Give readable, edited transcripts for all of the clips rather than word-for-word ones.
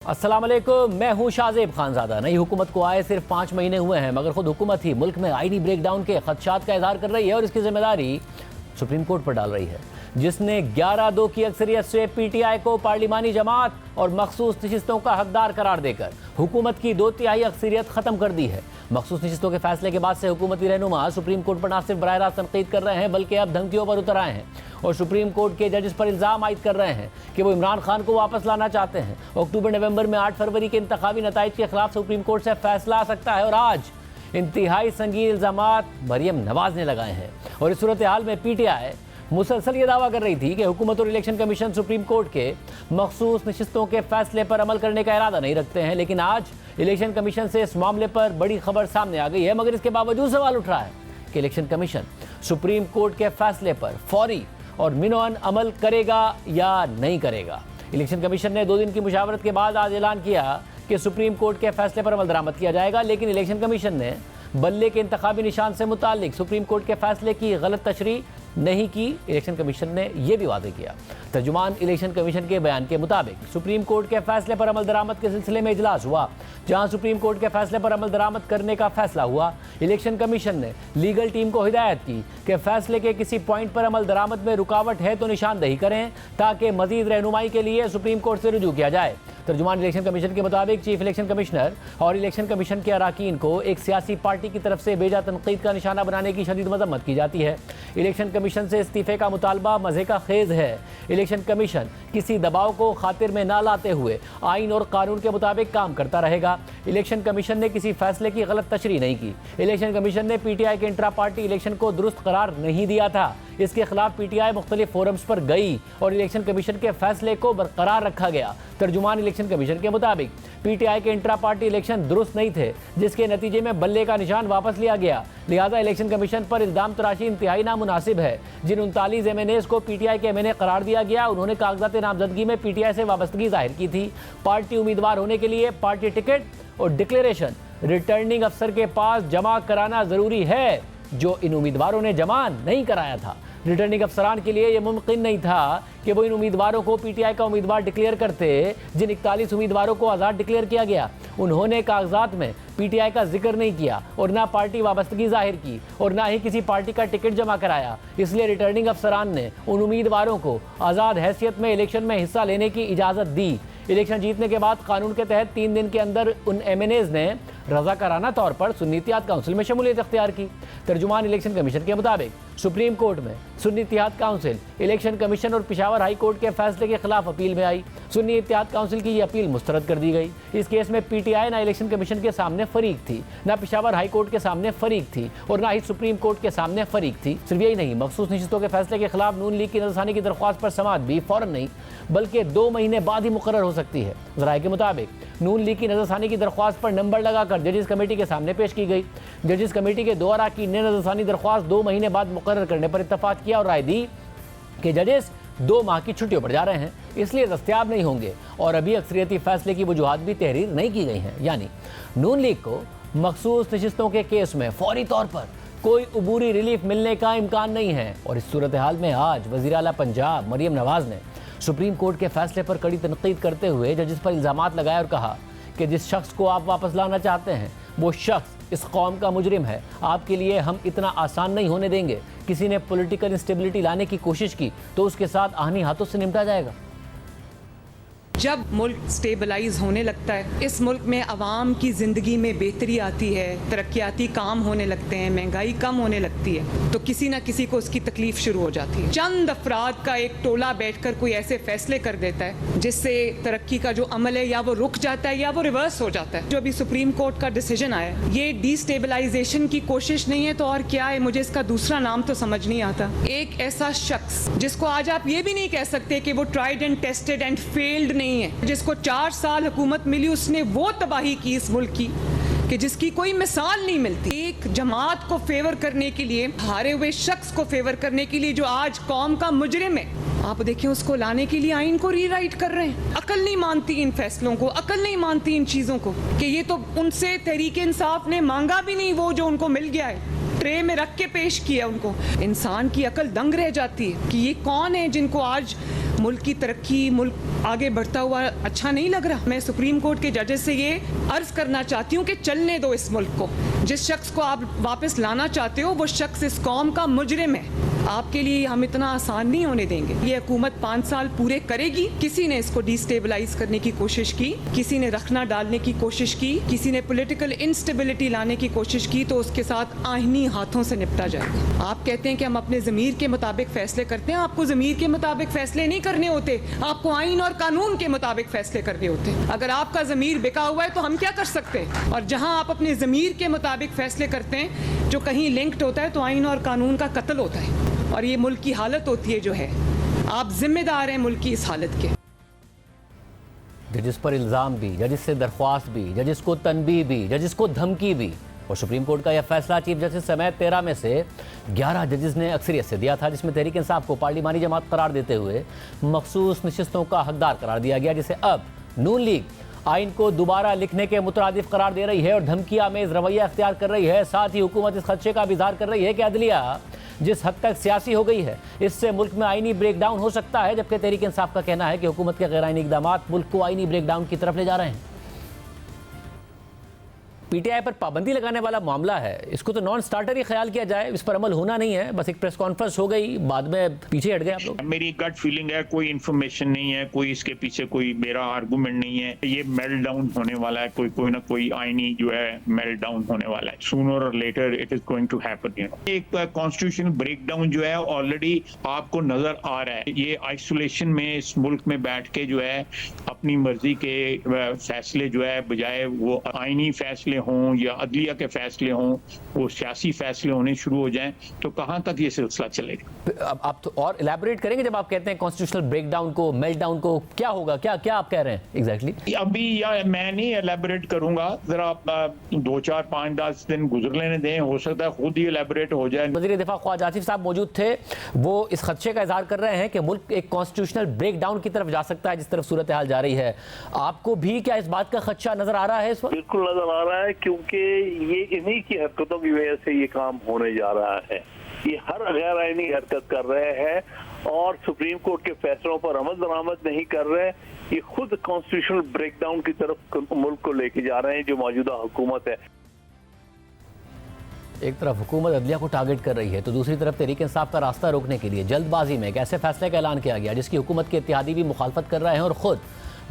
अस्सलाम वालेकुम, मैं हूं शाहजेब खानजादा। नई हुकूमत को आए सिर्फ 5 महीने हुए हैं, मगर खुद हुकूमत ही मुल्क में आईनी ब्रेकडाउन के खदशात का इजहार कर रही है और इसकी जिम्मेदारी सुप्रीम कोर्ट पर डाल रही है, जिसने 11-2 की अक्सरियत से पीटीआई को पार्लिमानी जमात और मखसूस नशिस्तों का हकदार करार देकर हुकूमत की 2/3 अक्सरियत खत्म कर दी है। मखसूस नशिस्तों के फैसले के बाद से हुकूमती रहनुमा सुप्रीम कोर्ट पर न सिर्फ बराह रास्त तनकीद कर रहे हैं, बल्कि अब धमकियों पर उतर आए हैं और सुप्रीम कोर्ट के जजेस पर इल्ज़ाम आयद कर रहे हैं कि वो इमरान खान को वापस लाना चाहते हैं। अक्टूबर-नवंबर में 8 फरवरी के इंतखाबी नताइज के खिलाफ सुप्रीम कोर्ट से फैसला आ सकता है और आज इंतहाई संगीन इल्ज़ामात मरियम नवाज ने लगाए हैं। और इस सूरत हाल में पीटीआई मुसलसल ये दावा कर रही थी कि हुकूमत और इलेक्शन कमीशन सुप्रीम कोर्ट के मखसूस नशिस्तों के फैसले पर अमल करने का इरादा नहीं रखते हैं, लेकिन आज इलेक्शन कमीशन से इस मामले पर बड़ी खबर सामने आ गई है। मगर इसके बावजूद सवाल उठ रहा है कि इलेक्शन कमीशन सुप्रीम कोर्ट के फैसले पर फौरी और मिनोअन अमल करेगा या नहीं करेगा। इलेक्शन कमीशन ने 2 दिन की मुशावरत के बाद आज ऐलान किया कि सुप्रीम कोर्ट के फैसले पर अमल दरामद किया जाएगा, लेकिन इलेक्शन कमीशन ने बल्ले के इंतखाबी निशान से मुताल्लिक सुप्रीम कोर्ट के फैसले की गलत तशरीह नहीं की। इलेक्शन कमीशन ने यह भी वादे किया। तर्जुमान इलेक्शन कमीशन के बयान के मुताबिक सुप्रीम कोर्ट के फैसले पर अमल दरामद के सिलसिले में इजलास हुआ, जहां सुप्रीम कोर्ट के फैसले पर अमल दरामद करने का फैसला हुआ। इलेक्शन कमीशन ने लीगल टीम को हिदायत की कि फैसले के किसी पॉइंट पर अमल दरामद में रुकावट है तो निशानदही करें, ताकि मजीद रहनुमाई के लिए सुप्रीम कोर्ट से रुजू किया जाए। तर्जुमान इलेक्शन कमीशन के मुताबिक चीफ इलेक्शन कमिश्नर और इलेक्शन कमीशन के अराकीन को एक सियासी पार्टी की तरफ से बेजा तनकीद का निशाना बनाने की शदीद मजम्मत की जाती है। इलेक्शन कमीशन से इस्तीफे का मुतालबा मज़े का खेज है। इलेक्शन कमीशन किसी दबाव को खातिर में ना लाते हुए आइन और कानून के मुताबिक काम करता रहेगा। इलेक्शन कमीशन ने किसी फैसले की गलत तशरीह नहीं की। इलेक्शन कमीशन ने पीटीआई के इंट्रा पार्टी इलेक्शन को दुरुस्त करार नहीं दिया था। इसके खिलाफ पीटीआई मुख्तलिफ फोरम्स पर गई और इलेक्शन कमीशन के फैसले को बरकरार रखा गया। तर्जुमान इलेक्शन कमीशन के मुताबिक पीटीआई के इंट्रा पार्टी इलेक्शन दुरुस्त नहीं थे, जिसके नतीजे में बल्ले का निशान वापस लिया गया। लिहाजा इलेक्शन कमीशन पर इल्जाम तराशी इंतहाई नामुनासिब है। जिन 39 एमएनएस को पीटीआई के एमएनए करार दिया गया, उन्होंने कागजात नामजदगी में पीटीआई से वाबस्तगी जाहिर की थी। पार्टी उम्मीदवार होने के लिए पार्टी टिकट और डिक्लेरेशन रिटर्निंग अफसर के पास जमा कराना जरूरी है, जो इन उम्मीदवारों ने जमा नहीं कराया था। रिटर्निंग अफसरान के लिए यह मुमकिन नहीं था कि वो इन उम्मीदवारों को पीटीआई का उम्मीदवार डिक्लेयर करते, जिन 41 उम्मीदवारों को आज़ाद डिक्लेयर किया गया। उन्होंने कागजात में पीटीआई का जिक्र नहीं किया और ना पार्टी वाबस्तगी जाहिर की और ना ही किसी पार्टी का टिकट जमा कराया। इसलिए रिटर्निंग अफसरान ने उन उम्मीदवारों को आज़ाद हैसियत में इलेक्शन में हिस्सा लेने की इजाज़त दी। इलेक्शन जीतने के बाद कानून के तहत 3 दिन के अंदर उन एमएनएज ने रज़ाकाराना तौर पर सुन्नी इत्तेहाद काउंसिल में शमूलियत अख्तियार की। तर्जुमान इलेक्शन कमीशन के मुताबिक सुप्रीम कोर्ट में सुन्नी इत्तेहाद काउंसिल इलेक्शन कमीशन और पेशावर हाई कोर्ट के फैसले के खिलाफ अपील में आई। सुन्नी इत्तेहाद काउंसिल की यह अपील मुस्तरद कर दी गई। इस केस में पीटीआई ना इलेक्शन कमीशन के सामने फरीक थी, ना पेशावर हाई कोर्ट के सामने फरीक थी और ना ही सुप्रीम कोर्ट के सामने फरीक थी। सिर्फ यही नहीं, मखसूस नशिस्तों के फैसले के खिलाफ नून लीग की नज़रसानी की दरख्वास्त पर समाअत भी फौरन नहीं बल्कि 2 महीने बाद ही मुकर्रर हो सकती है। ज़राए के मुताबिक नून लीग की नज़रसानी की दरख्वास्त पर नंबर लगाकर जजेस कमेटी के सामने पेश की गई। जजेस कमेटी के 2 अराकीन ने नज़रसानी दरख्वास्त 2 महीने बाद मुकर्रर करने पर इत्तफाक किया और राय दी कि जजेस 2 माह की छुट्टियों पर जा रहे हैं, इसलिए दस्तयाब नहीं होंगे और अभी अक्सरियती फैसले की वजूहात भी तहरीर नहीं की गई हैं। यानी नून लीग को मखसूस नशिस्तों के केस में फौरी तौर पर कोई अबूरी रिलीफ मिलने का इम्कान नहीं है। और इस सूरत हाल में आज वज़ीर आला पंजाब मरियम नवाज ने सुप्रीम कोर्ट के फैसले पर कड़ी तनकीद करते हुए जजेस पर इल्ज़ामात लगाए और कहा कि जिस शख्स को आप वापस लाना चाहते हैं वो शख्स इस कौम का मुजरिम है। आपके लिए हम इतना आसान नहीं होने देंगे। किसी ने पॉलिटिकल इंस्टेबिलिटी लाने की कोशिश की तो उसके साथ आहनी हाथों से निपटा जाएगा। जब मुल्क स्टेबलाइज होने लगता है, इस मुल्क में आवाम की ज़िंदगी में बेहतरी आती है, तरक्याती काम होने लगते हैं, महंगाई कम होने लगती है, तो किसी ना किसी को उसकी तकलीफ शुरू हो जाती है। चंद अफराद का एक टोला बैठकर कोई ऐसे फैसले कर देता है जिससे तरक्की का जो अमल है या वो रुक जाता है या वो रिवर्स हो जाता है। जो अभी सुप्रीम कोर्ट का डिसीजन आया, ये डिस्टेबलाइजेशन की कोशिश नहीं है तो और क्या है, मुझे इसका दूसरा नाम तो समझ नहीं आता। एक ऐसा शख्स जिसको आज आप ये भी नहीं कह सकते कि वो tried and tested and failed नहीं है, जिसको 4 साल हुकूमत मिली, उसने वो तबाही की इस मुल्क की कि जिसकी कोई मिसाल नहीं मिलती। एक जमात को फेवर करने के लिए, हारे हुए शख्स को फेवर करने के लिए जो आज कौम का मुजरिम है, आप देखें उसको लाने के लिए आइन को रीराइट कर रहे हैं। अकल नहीं मानती इन फैसलों को, अकल नहीं मानती इन चीजों को कि ये तो उनसे तहरीक इंसाफ ने मांगा भी नहीं, वो जो उनको मिल गया है ट्रे में रख के पेश किया उनको। इंसान की अकल दंग रह जाती है कि ये कौन है जिनको आज मुल्क की तरक्की, मुल्क आगे बढ़ता हुआ अच्छा नहीं लग रहा। मैं सुप्रीम कोर्ट के जजेस से ये अर्ज करना चाहती हूँ कि चलने दो इस मुल्क को। जिस शख्स को आप वापस लाना चाहते हो वो शख्स इस कौम का मुजरिम है। आपके लिए हम इतना आसान नहीं होने देंगे। ये हुकूमत 5 साल पूरे करेगी। किसी ने इसको डिस्टेबलाइज करने की कोशिश की, किसी ने रखना डालने की कोशिश की, किसी ने पॉलिटिकल इंस्टेबिलिटी लाने की कोशिश की, तो उसके साथ आईनी हाथों से निपटा जाएगा। आप कहते हैं कि हम अपने ज़मीर के मुताबिक फैसले करते हैं। आपको ज़मीर के मुताबिक फैसले नहीं करने होते, आपको आइन और कानून के मुताबिक फैसले करने होते हैं। अगर आपका ज़मीर बिका हुआ है तो हम क्या कर सकते हैं? और जहां आप अपने ज़मीर के मुताबिक फैसले करते हैं जो कहीं लिंक्ड होता है तो आइन और कानून का कत्ल होता है और ये मुल्क की हालत होती है जो है। आप जिम्मेदार हैं मुल्क की इस हालत के। जजिस पर इल्ज़ाम भी, जजिस से दरख्वास्त भी, जजिस को तनबीह भी, जजिस को धमकी भी। और सुप्रीम कोर्ट का यह फैसला चीफ जस्टिस समेत 13 में से 11 जजिस ने अक्सरियत से दिया था, जिसमें तहरीक इंसाफ को पार्लिमानी जमात करार देते हुए मखसूस नशिस्तों का हकदार करार दिया गया, जिसे अब नून लीग आइन को दोबारा लिखने के मुतरादिफ करार दे रही है और धमकिया में रवैया अख्तियार कर रही है। साथ ही हुकूमत इस खदशे का भी इज़हार कर रही है कि अदलिया जिस हद तक सियासी हो गई है, इससे मुल्क में आईनी ब्रेकडाउन हो सकता है। जबकि तहरीक इंसाफ का कहना है कि हुकूमत के गैर आईनी इक़दामात मुल्क को आईनी ब्रेकडाउन की तरफ ले जा रहे हैं। पीटीआई पर पाबंदी लगाने वाला मामला है, इसको तो नॉन स्टार्टर ही ख्याल किया जाए, इस पर अमल होना नहीं है। बस एक प्रेस कॉन्फ्रेंस हो गई, बाद में पीछे हट गए आप लोग। मेरी गट फीलिंग है, कोई इन्फॉर्मेशन नहीं है, कोई इसके पीछे कोई मेरा आर्गुमेंट नहीं है। ये मेल्ट डाउन होने वाला है, कोई ना कोई आईनी जो है मेल्ट डाउन होने वाला है। सूनर और later it is going to happen. एक कॉन्स्टिट्यूशनल ब्रेकडाउन जो है ऑलरेडी आपको नजर आ रहा है। ये आइसोलेशन में इस मुल्क में बैठ के जो है अपनी मर्जी के फैसले जो है बजाय वो आईनी फैसले हों या अदलिया के फैसले हों, वो सियासी फैसले होने शुरू हो जाएं, तो कहां तक ये सिलसिला चलेगा? अब आप तो और इलैबोरेट करेंगे जब आप कहते हैं कॉन्स्टिट्यूशनल ब्रेकडाउन को, मेल्टडाउन को, क्या होगा, क्या आप कह रहे हैं एग्जैक्टली? अभी या मैं नहीं इलैबोरेट करूंगा, जरा 2, 4, 5, 10 दिन गुजर लेने दें, हो सकता है खुद ही इलैबोरेट हो जाए। वज़ीर दिफा ख्वाजा आसिफ साहब मौजूद थे, वो इस खदशे का इजहार कर रहे हैं कि मुल्क एक कॉन्स्टिट्यूशनल ब्रेकडाउन की तरफ जा सकता है जिस तरफ सूरत हाल जा रही है। आपको भी क्या इस बात का खदशा नजर आ रहा है इस वक्त? बिल्कुल नजर आ रहा है, क्योंकि ये इन्हीं की हरकतों की वजह से ये काम होने जा रहा है। ये हर गैर आईनी हरकत कर रहे हैं और सुप्रीम कोर्ट के फैसलों पर अमल दरामद नहीं कर रहे। ये खुद कॉन्स्टिट्यूशनल ब्रेकडाउन की तरफ मुल्क को लेके जा रहे हैं जो मौजूदा हुकूमत है। एक तरफ हुकूमत अदलिया को टारगेट कर रही है तो दूसरी तरफ तहरीक इंसाफ का रास्ता रोकने के लिए जल्दबाजी में एक ऐसे फैसले का ऐलान किया गया जिसकी हुकूमत के इत्तेहादी भी मुखालफत कर रहे हैं। और खुद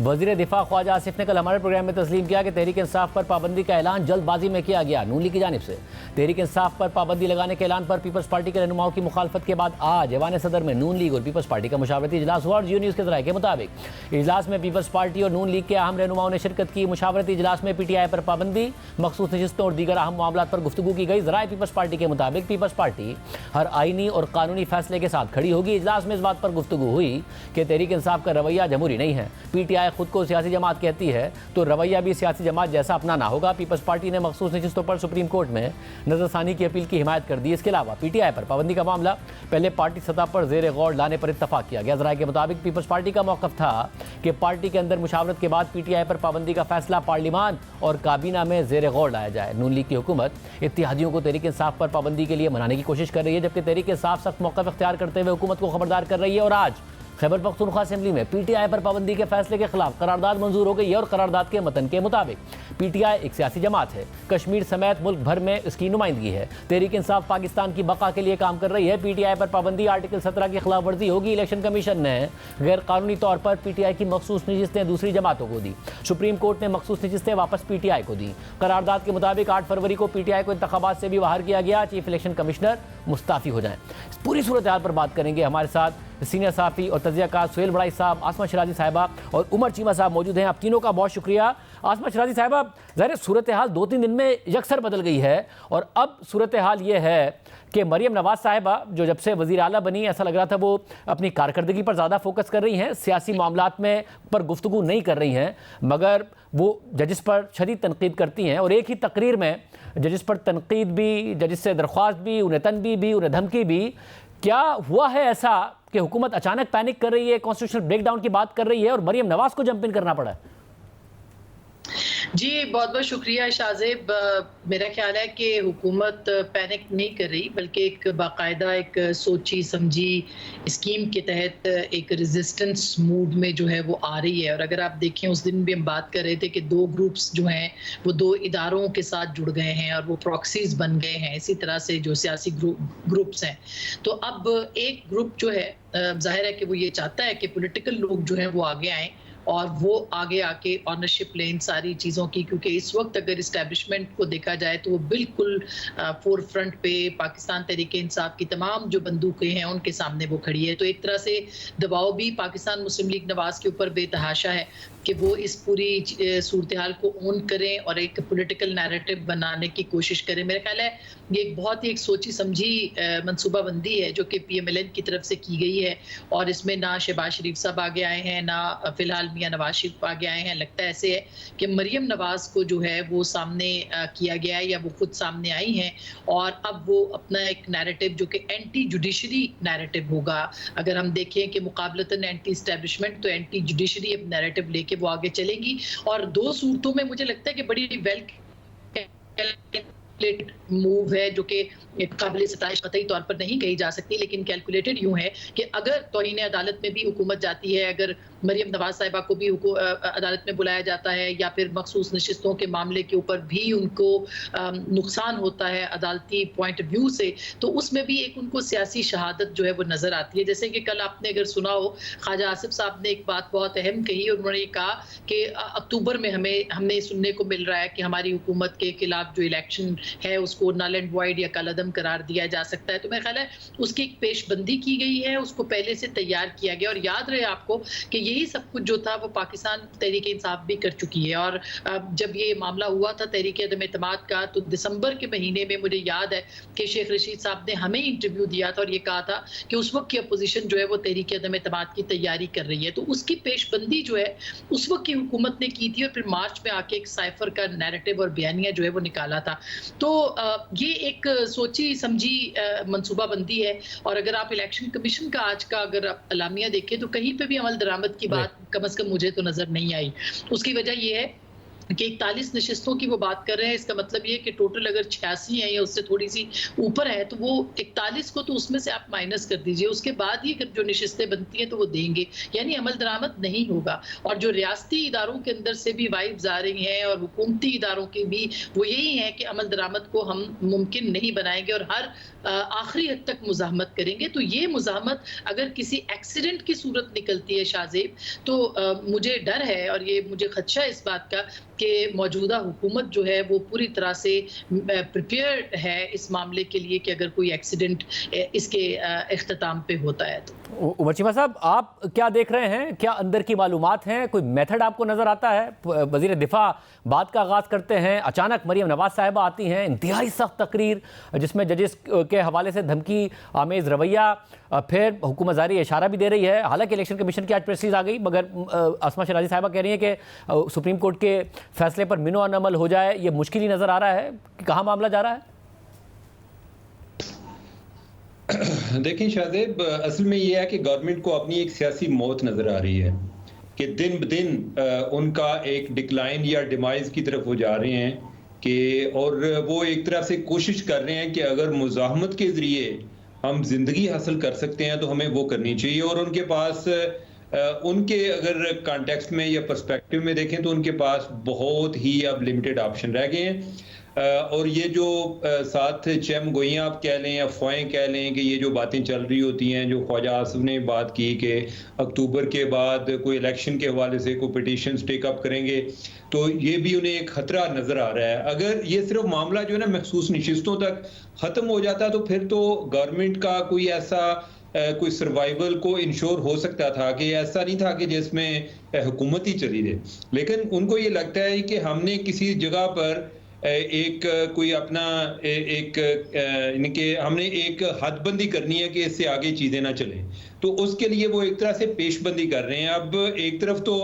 वज़ीर दिफा ख्वाजा आसिफ ने कल हमारे प्रोग्राम में तस्लीम किया कि तहरीक इंसाफ पर पाबंदी का ऐलान जल्दबाजी में किया गया नून लीग की जानिब से। तहरीक इंसाफ पर पाबंदी लगाने के ऐलान पर पीपल्स पार्टी के रहनुमाओं की मुखालफत के बाद आज ऐवान सदर में नून लीग और पीपल्स पार्टी का मुशावरती इजलास हुआ और जियो न्यूज़ के ज़राए के मुताबिक इजलास में पीपल्स पार्टी और नून लीग के अहम रहनुमाओं ने शिरकत की। मुशावरती इजलास में पीटीआई पर पाबंदी, मखसूस नशिस्तों और दीगर अहम मामलों पर गुफ्तगू की गई। ज़राए पीपल्स पार्टी के मुताबिक पीपल्स पार्टी हर आईनी और कानूनी फैसले के साथ खड़ी होगी। इजलास में इस बात पर गुफ्तगू हुई कि तहरीक इंसाफ का रवैया जमहूरी नहीं है। पीटीआई खुद को सियासी जमात कहती है तो रवैया भी सियासी जमात जैसा अपनाना होगा। पीपल्स पार्टी ने मखसूस नशिस्तों पर सुप्रीम कोर्ट में नजरसानी की अपील की हिमायत कर दी। इसके अलावा पीटीआई पर पाबंदी का मामला पहले पार्टी सतह पर जेर गौर लाने पर इत्तफाक किया गया। ज़राए के मुताबिक पीपल्स पार्टी का मौक़िफ़ था कि पार्टी के अंदर मुशावरत के बाद पीटीआई पर पाबंदी का फैसला पार्लिमान और काबीना में जेर गौर लाया जाए। नून लीग की हुकूमत इत्तेहादियों को तहरीक इंसाफ पर पाबंदी के लिए मनाने की कोशिश कर रही है, जबकि तहरीक इंसाफ सख्त मौक़िफ़ इख्तियार करते हुए हुकूमत को खबरदार कर रही है। और आज खैबर पख्तूनख्वा असेंबली में पीटीआई पर पाबंदी के फैसले के खिलाफ करारदाद मंजूर हो गई है और करारदाद के मतन के मुताबिक पीटीआई एक सियासी जमात है, कश्मीर समेत मुल्क भर में इसकी नुमाइंदगी है। तहरीक इंसाफ पाकिस्तान की बका के लिए काम कर रही है। पीटीआई पर पाबंदी आर्टिकल 17 की खिलाफ वर्जी होगी। इलेक्शन कमीशन ने गैर कानूनी तौर पर पीटीआई की मखसूस नशिस्तें दूसरी जमातों को दी। सुप्रीम कोर्ट ने मखसूस नशिस्तें वापस पीटीआई को दी। करारदाद के मुताबिक 8 फरवरी को पीटीआई को इंतखाबात से भी बाहर किया गया। चीफ इलेक्शन कमिश्नर मुस्ताफी हो जाएं। इस पूरी सूरत हाल पर बात करेंगे। हमारे साथ सीनियर सहाफ़ी और तज़ियाकार सुहेल बड़ाई साहब, आसमा शराजी साहिबा और उमर चीमा साहब मौजूद हैं। आप तीनों का बहुत शुक्रिया। आसमा शराजी साहिबा, ज़ाहिर सूरत हाल 2-3 दिन में यकसर बदल गई है और अब सूरत हाल ये है कि मरियम नवाज़ साहिबा जो जब से वज़ीर आला बनी, ऐसा लग रहा था वो अपनी कारकर्दगी पर ज़्यादा फोकस कर रही हैं, सियासी मामलात में पर गुफ्तगू नहीं कर रही हैं, मगर वो जजिस पर शदीद तनकीद करती हैं। और एक ही तकरीर में जजिस पर तनकीद भी, जजिस से दरख्वास्त भी, उन्हें तनबीह भी, उन्हें धमकी भी। क्या हुआ है ऐसा कि हुकूमत अचानक पैनिक कर रही है, कॉन्स्टिट्यूशनल ब्रेकडाउन की बात कर रही है और मरियम नवाज को जंप इन करना पड़ा है? जी, बहुत-बहुत शुक्रिया शाज़ेब। मेरा ख़्याल है कि हुकूमत पैनिक नहीं कर रही, बल्कि एक बाकायदा एक सोची-समझी स्कीम के तहत एक रेज़िस्टेंस मूड में जो है वो आ रही है। और अगर आप देखें, उस दिन भी हम बात कर रहे थे कि 2 ग्रुप्स जो हैं, वो 2 इदारों के साथ जुड़ गए हैं और वो प्रॉक्सीज़ बन गए हैं, इसी तरह से जो सियासी ग्रुप्स हैं। तो अब एक ग्रुप जो है ज़ाहिर है कि वो ये चाहता है कि पॉलिटिकल लोग जो हैं वो आगे आएँ और वो आगे आके ऑनरशिप लें इन सारी चीज़ों की, क्योंकि इस वक्त अगर इस्टेब्लिशमेंट को देखा जाए तो वो बिल्कुल फोर फ्रंट पे पाकिस्तान तहरीके इंसाफ की तमाम जो बंदूकें हैं उनके सामने वो खड़ी है। तो एक तरह से दबाव भी पाकिस्तान मुस्लिम लीग नवाज के ऊपर बेतहाशा है कि वो इस पूरी सूरत हाल को ऑन करें और एक पॉलिटिकल नैरेटिव बनाने की कोशिश करें। मेरा ख्याल है ये एक बहुत ही एक सोची समझी मनसूबाबंदी है जो कि PMLN की तरफ से की गई है, और इसमें ना शहबाज शरीफ साहब आगे आए हैं, ना फिलहाल मियां नवाज शरीफ आगे आए हैं। लगता है ऐसे है कि मरियम नवाज को जो है वो सामने किया गया है या वो खुद सामने आई हैं, और अब वो अपना एक नैरेटिव जो कि एंटी जुडिशरी नैरेटिव होगा। अगर हम देखें कि मुकाबलतन एंटी इस्टेब्लिशमेंट, तो एंटी जुडिशरी अब नैरेटिव लेके वो आगे चलेंगी। और 2 सूरतों में मुझे लगता है कि बड़ी वेल मूव है जो कि काबिल सताइश कतई तौर पर नहीं कही जा सकती, लेकिन कैलकुलेटेड यूं है कि अगर तौहीन अदालत में भी हुकूमत जाती है, अगर मरियम नवाज साहिबा को भी अदालत में बुलाया जाता है, या फिर मखसूस नशिस्तों के मामले के ऊपर भी उनको नुकसान होता है अदालती पॉइंट ऑफ व्यू से, तो उसमें भी एक उनको सियासी शहादत जो है वो नज़र आती है। जैसे कि कल आपने अगर सुना हो, ख्वाजा आसिफ साहब ने एक बात बहुत अहम कही, और उन्होंने ये कहा कि अक्टूबर में हमें सुनने को मिल रहा है कि हमारी हुकूमत के खिलाफ जो इलेक्शन है उसको नल एंड वॉइड या कलअदम करार दिया जा सकता है। तो मेरा ख्याल है उसकी एक पेशबंदी की गई है, उसको पहले से तैयार किया गया। और याद रहे आपको कि यही सब कुछ जो था वो पाकिस्तान तहरीक इंसाफ भी कर चुकी है। और जब ये मामला हुआ था तहरीक अदम एतमाद का, तो दिसंबर के महीने में मुझे याद है कि शेख रशीद साहब ने हमें इंटरव्यू दिया था और ये कहा था कि उस वक्त की अपोजिशन जो है वो तहरीक अदम एतमाद की तैयारी कर रही है। तो उसकी पेशबंदी जो है उस वक्त की हुकूमत ने की थी, और फिर मार्च में आके एक साइफर का नैरेटिव और बयानिया जो है वो निकाला था। तो ये एक सोची समझी मंसूबाबंदी है। और अगर आप इलेक्शन कमीशन का आज का अगर आप अलामिया देखें, तो कहीं पे भी अमल दरामद की बात कम से कम मुझे तो नजर नहीं आई। उसकी वजह ये है कि 41 नशिस्तों की वो बात कर रहे हैं। इसका मतलब ये है कि टोटल अगर 86 है या उससे थोड़ी सी ऊपर है, तो वो 41 को तो उसमें से आप माइनस कर दीजिए, उसके बाद ही जो नशिस्तें बनती हैं तो वो देंगे, यानी अमल दरामद नहीं होगा। और जो रियासती इदारों के अंदर से भी वाइब्स आ रही हैं और हुकूमती इदारों की भी, वो यही है कि अमल दरामद को हम मुमकिन नहीं बनाएंगे और हर आखिरी हद तक मुज़ाहमत करेंगे। तो ये मुज़ाहमत अगर किसी एक्सीडेंट की सूरत निकलती है शाज़ेब, तो मुझे डर है और ये मुझे खदशा है इस बात का कि मौजूदा हुकूमत जो है वो पूरी तरह से प्रिपेयर्ड है इस मामले के लिए कि अगर कोई एक्सीडेंट इसके इख्तिताम पे होता है तो। उमर चीमा साहब, आप क्या देख रहे हैं? क्या अंदर की मालूमात हैं? कोई मेथड आपको नज़र आता है? वज़ीर दिफा बात का आगाज़ करते हैं, अचानक मरियम नवाज साहिबा आती हैं, इंतहाई सख्त तकरीर जिसमें जजेस के हवाले से धमकी आमेज़ रवैया, फिर हुकूमत ज़ाहिर इशारा भी दे रही है। हालांकि इलेक्शन कमीशन की आज प्रेस रिलीज आ गई, मगर अस्मा शराजी साहिबा कह रही हैं कि सुप्रीम कोर्ट के फैसले पर मिनो अमल हो जाए, ये मुश्किल ही नज़र आ रहा है। कि कहाँ मामला जा रहा है? देखें शाहजेब, असल में ये है कि गवर्नमेंट को अपनी एक सियासी मौत नज़र आ रही है कि दिन ब दिन उनका एक डिक्लाइन या डिमाइज की तरफ वो जा रहे हैं कि, और वो एक तरह से कोशिश कर रहे हैं कि अगर मुज़ाहमत के ज़रिए हम जिंदगी हासिल कर सकते हैं तो हमें वो करनी चाहिए। और उनके पास उनके अगर कॉन्टेक्स्ट में या पर्सपेक्टिव में देखें तो उनके पास बहुत ही अब लिमिटेड ऑप्शन रह गए हैं। और ये जो साथ चम गोइयाँ आप कह लें या अफवाहें कह लें कि ये जो बातें चल रही होती हैं, जो ख्वाजा आसिफ ने बात की कि अक्टूबर के बाद कोई इलेक्शन के हवाले से कोई पिटीशंस टेकअप करेंगे, तो ये भी उन्हें एक खतरा नज़र आ रहा है। अगर ये सिर्फ मामला जो है ना मखसूस नशिस्तों तक ख़त्म हो जाता तो फिर तो गवर्नमेंट का कोई ऐसा कोई सर्वाइवल को इंश्योर हो सकता था कि ऐसा नहीं था कि जिसमें हुकूमत ही चली रहे। लेकिन उनको ये लगता है कि हमने किसी जगह पर एक कोई अपना इनके हमने एक हदबंदी करनी है कि इससे आगे चीज़ें ना चलें, तो उसके लिए वो एक तरह से पेशबंदी कर रहे हैं। अब एक तरफ तो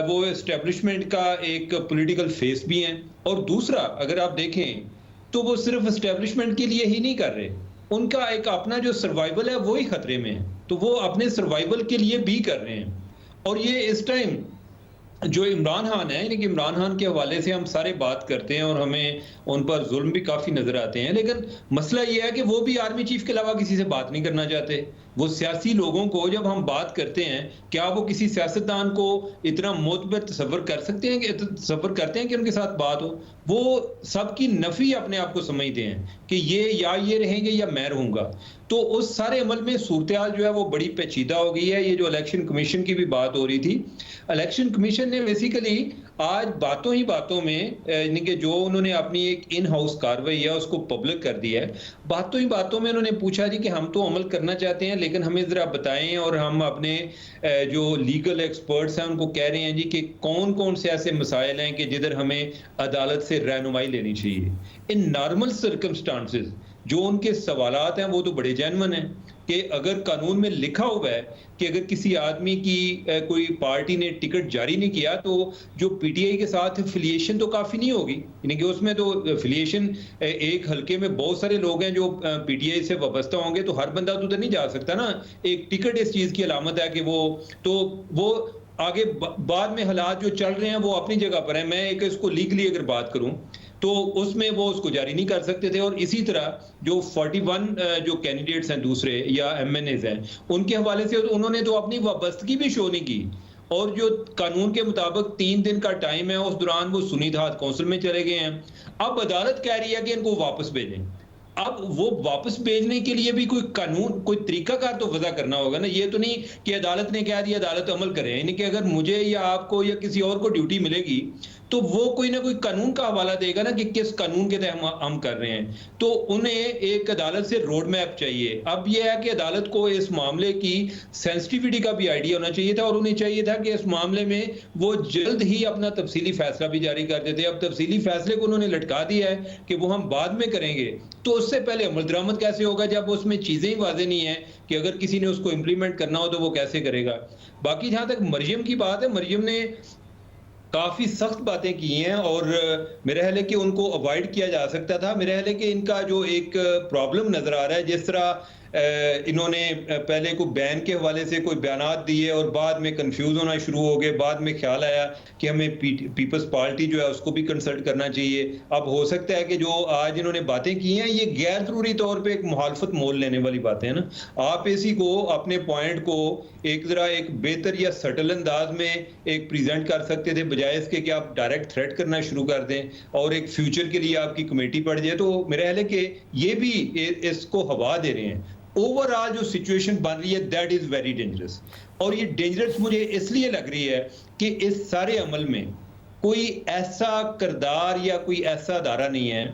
वो एस्टेब्लिशमेंट का एक पॉलिटिकल फेस भी है, और दूसरा अगर आप देखें तो वो सिर्फ एस्टेब्लिशमेंट के लिए ही नहीं कर रहे, उनका एक अपना जो सर्वाइवल है वो ही खतरे में है, तो वो अपने सर्वाइवल के लिए भी कर रहे हैं। और ये इस टाइम जो इमरान खान है, यानी कि इमरान खान के हवाले से हम सारे बात करते हैं और हमें उन पर जुल्म भी काफ़ी नज़र आते हैं, लेकिन मसला ये है कि वो भी आर्मी चीफ के अलावा किसी से बात नहीं करना चाहते। वो सियासी लोगों को जब हम बात करते हैं, क्या वो किसी सियासतदान को इतना मोतबर तसव्वुर कर सकते हैं कि तसव्वुर करते हैं कि उनके साथ बात हो? वो सबकी नफ़ी अपने आप को समझते हैं कि ये रहेंगे या मैं रहूँगा। तो उस सारे अमल में सूरत-ए-हाल जो है वो बड़ी पेचीदा हो गई है। ये जो इलेक्शन कमीशन की भी बात हो रही थी, इलेक्शन कमीशन ने बेसिकली आज बातों ही बातों में, यानी कि जो उन्होंने अपनी एक इन हाउस कार्रवाई है उसको पब्लिक कर दिया है। बातों ही बातों में उन्होंने पूछा जी कि हम तो अमल करना चाहते हैं, लेकिन हमें ज़रा बताएं, और हम अपने जो लीगल एक्सपर्ट्स हैं उनको कह रहे हैं जी कि कौन कौन से ऐसे मसाइल हैं कि जिधर हमें अदालत से रहनुमाई लेनी चाहिए। इन नॉर्मल सर्कमस्टांसेस जो उनके सवालात हैं वो तो बड़े जेन्युइन हैं कि अगर कानून में लिखा हुआ है कि अगर किसी आदमी की कोई पार्टी ने टिकट जारी नहीं किया तो जो पीटीआई के साथ एफिलिएशन तो काफ़ी नहीं होगी, यानी कि उसमें तो एफिलिएशन, एक हल्के में बहुत सारे लोग हैं जो पीटीआई से वाबस्ता होंगे, तो हर बंदा तो उधर नहीं जा सकता ना। एक टिकट इस चीज़ की अलामत है कि वो आगे बाद में हालात जो चल रहे हैं वो अपनी जगह पर है। मैं एक इसको लीगली अगर बात करूं तो उसमें वो उसको जारी नहीं कर सकते थे। और इसी तरह जो 41 जो कैंडिडेट्स हैं दूसरे या एमएनएज हैं, उनके हवाले से उन्होंने तो अपनी वाबस्तगी भी शो नहीं की। और जो कानून के मुताबिक 3 दिन का टाइम है, उस दौरान वो सुनीधात काउंसिल में चले गए हैं। अब अदालत कह रही है कि इनको वापस भेजें। अब वो वापस भेजने के लिए भी कोई कानून, कोई तरीकाकार तो वजह करना होगा ना। ये तो नहीं कि अदालत ने कह दिया अदालत अमल करे, यानी कि अगर मुझे या आपको या किसी और को ड्यूटी मिलेगी तो वो कोई ना कोई कानून का हवाला देगा ना कि किस कानून के तहत हम कर रहे हैं। तो उन्हें एक अदालत से रोड मैप चाहिए। अब यह है कि अदालत को इस मामले की सेंसिटिविटी का भी आइडिया होना चाहिए था, और उन्हें चाहिए था कि इस मामले में वो जल्द ही अपना तफसीली फैसला भी जारी कर देते। अब तफसीली फैसले को उन्होंने लटका दिया है कि वो हम बाद में करेंगे, तो उससे पहले अमल दरामद कैसे होगा जब उसमें चीजें ही वाज़ेह नहीं है कि अगर किसी ने उसको इंप्लीमेंट करना हो तो वो कैसे करेगा। बाकी जहां तक मरियम की बात है, मरियम ने काफ़ी सख्त बातें की हैं और मेरे ख्याल है कि उनको अवॉइड किया जा सकता था। मेरे ख्याल है कि इनका जो एक प्रॉब्लम नज़र आ रहा है, जिस तरह इन्होंने पहले को बैन के हवाले से कोई बयानात दिए और बाद में कंफ्यूज होना शुरू हो गए, बाद में ख्याल आया कि हमें पीपल्स पार्टी जो है उसको भी कंसल्ट करना चाहिए। अब हो सकता है कि जो आज इन्होंने बातें की हैं ये गैर ज़रूरी तौर पे एक मुखालफत मोल लेने वाली बातें हैं ना। आप इसी को अपने पॉइंट को एक ज़रा एक बेहतर या सटल अंदाज में एक प्रेजेंट कर सकते थे, बजाय इसके कि आप डायरेक्ट थ्रेट करना शुरू कर दें और एक फ्यूचर के लिए आपकी कमेटी पड़ जाए। तो मेरा ख्याल है कि ये भी इसको हवा दे रहे हैं। ओवरऑल जो सिचुएशन बन रही है दैट इज वेरी डेंजरस, और ये डेंजरस मुझे इसलिए लग रही है कि इस सारे अमल में कोई ऐसा किरदार या कोई ऐसा अदारा नहीं है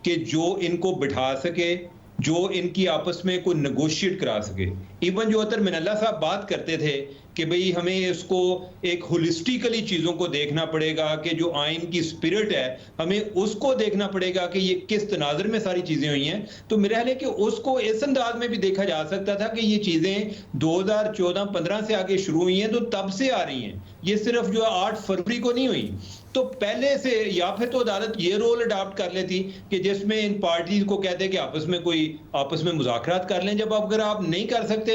कि जो इनको बिठा सके, जो इनकी आपस में कोई नेगोशिएट करा सके। इवन जो अतर मिनल्ला साहब बात करते थे कि भाई हमें इसको एक होलिस्टिकली चीज़ों को देखना पड़ेगा, कि जो आइन की स्पिरिट है हमें उसको देखना पड़ेगा कि ये किस तनाज़र में सारी चीज़ें हुई हैं। तो मेरा ख्याल है कि उसको इस अंदाज में भी देखा जा सकता था कि ये चीज़ें 2014-15 से आगे शुरू हुई हैं, तो तब से आ रही हैं, ये सिर्फ जो 8 फरवरी को नहीं हुई। तो पहले से, या फिर तो अदालत ये रोल अडॉप्ट कर लेती कि जिसमें इन पार्टीज को कहते कि आपस में मुज़ाकरात कर लें। जब अगर आप नहीं कर सकते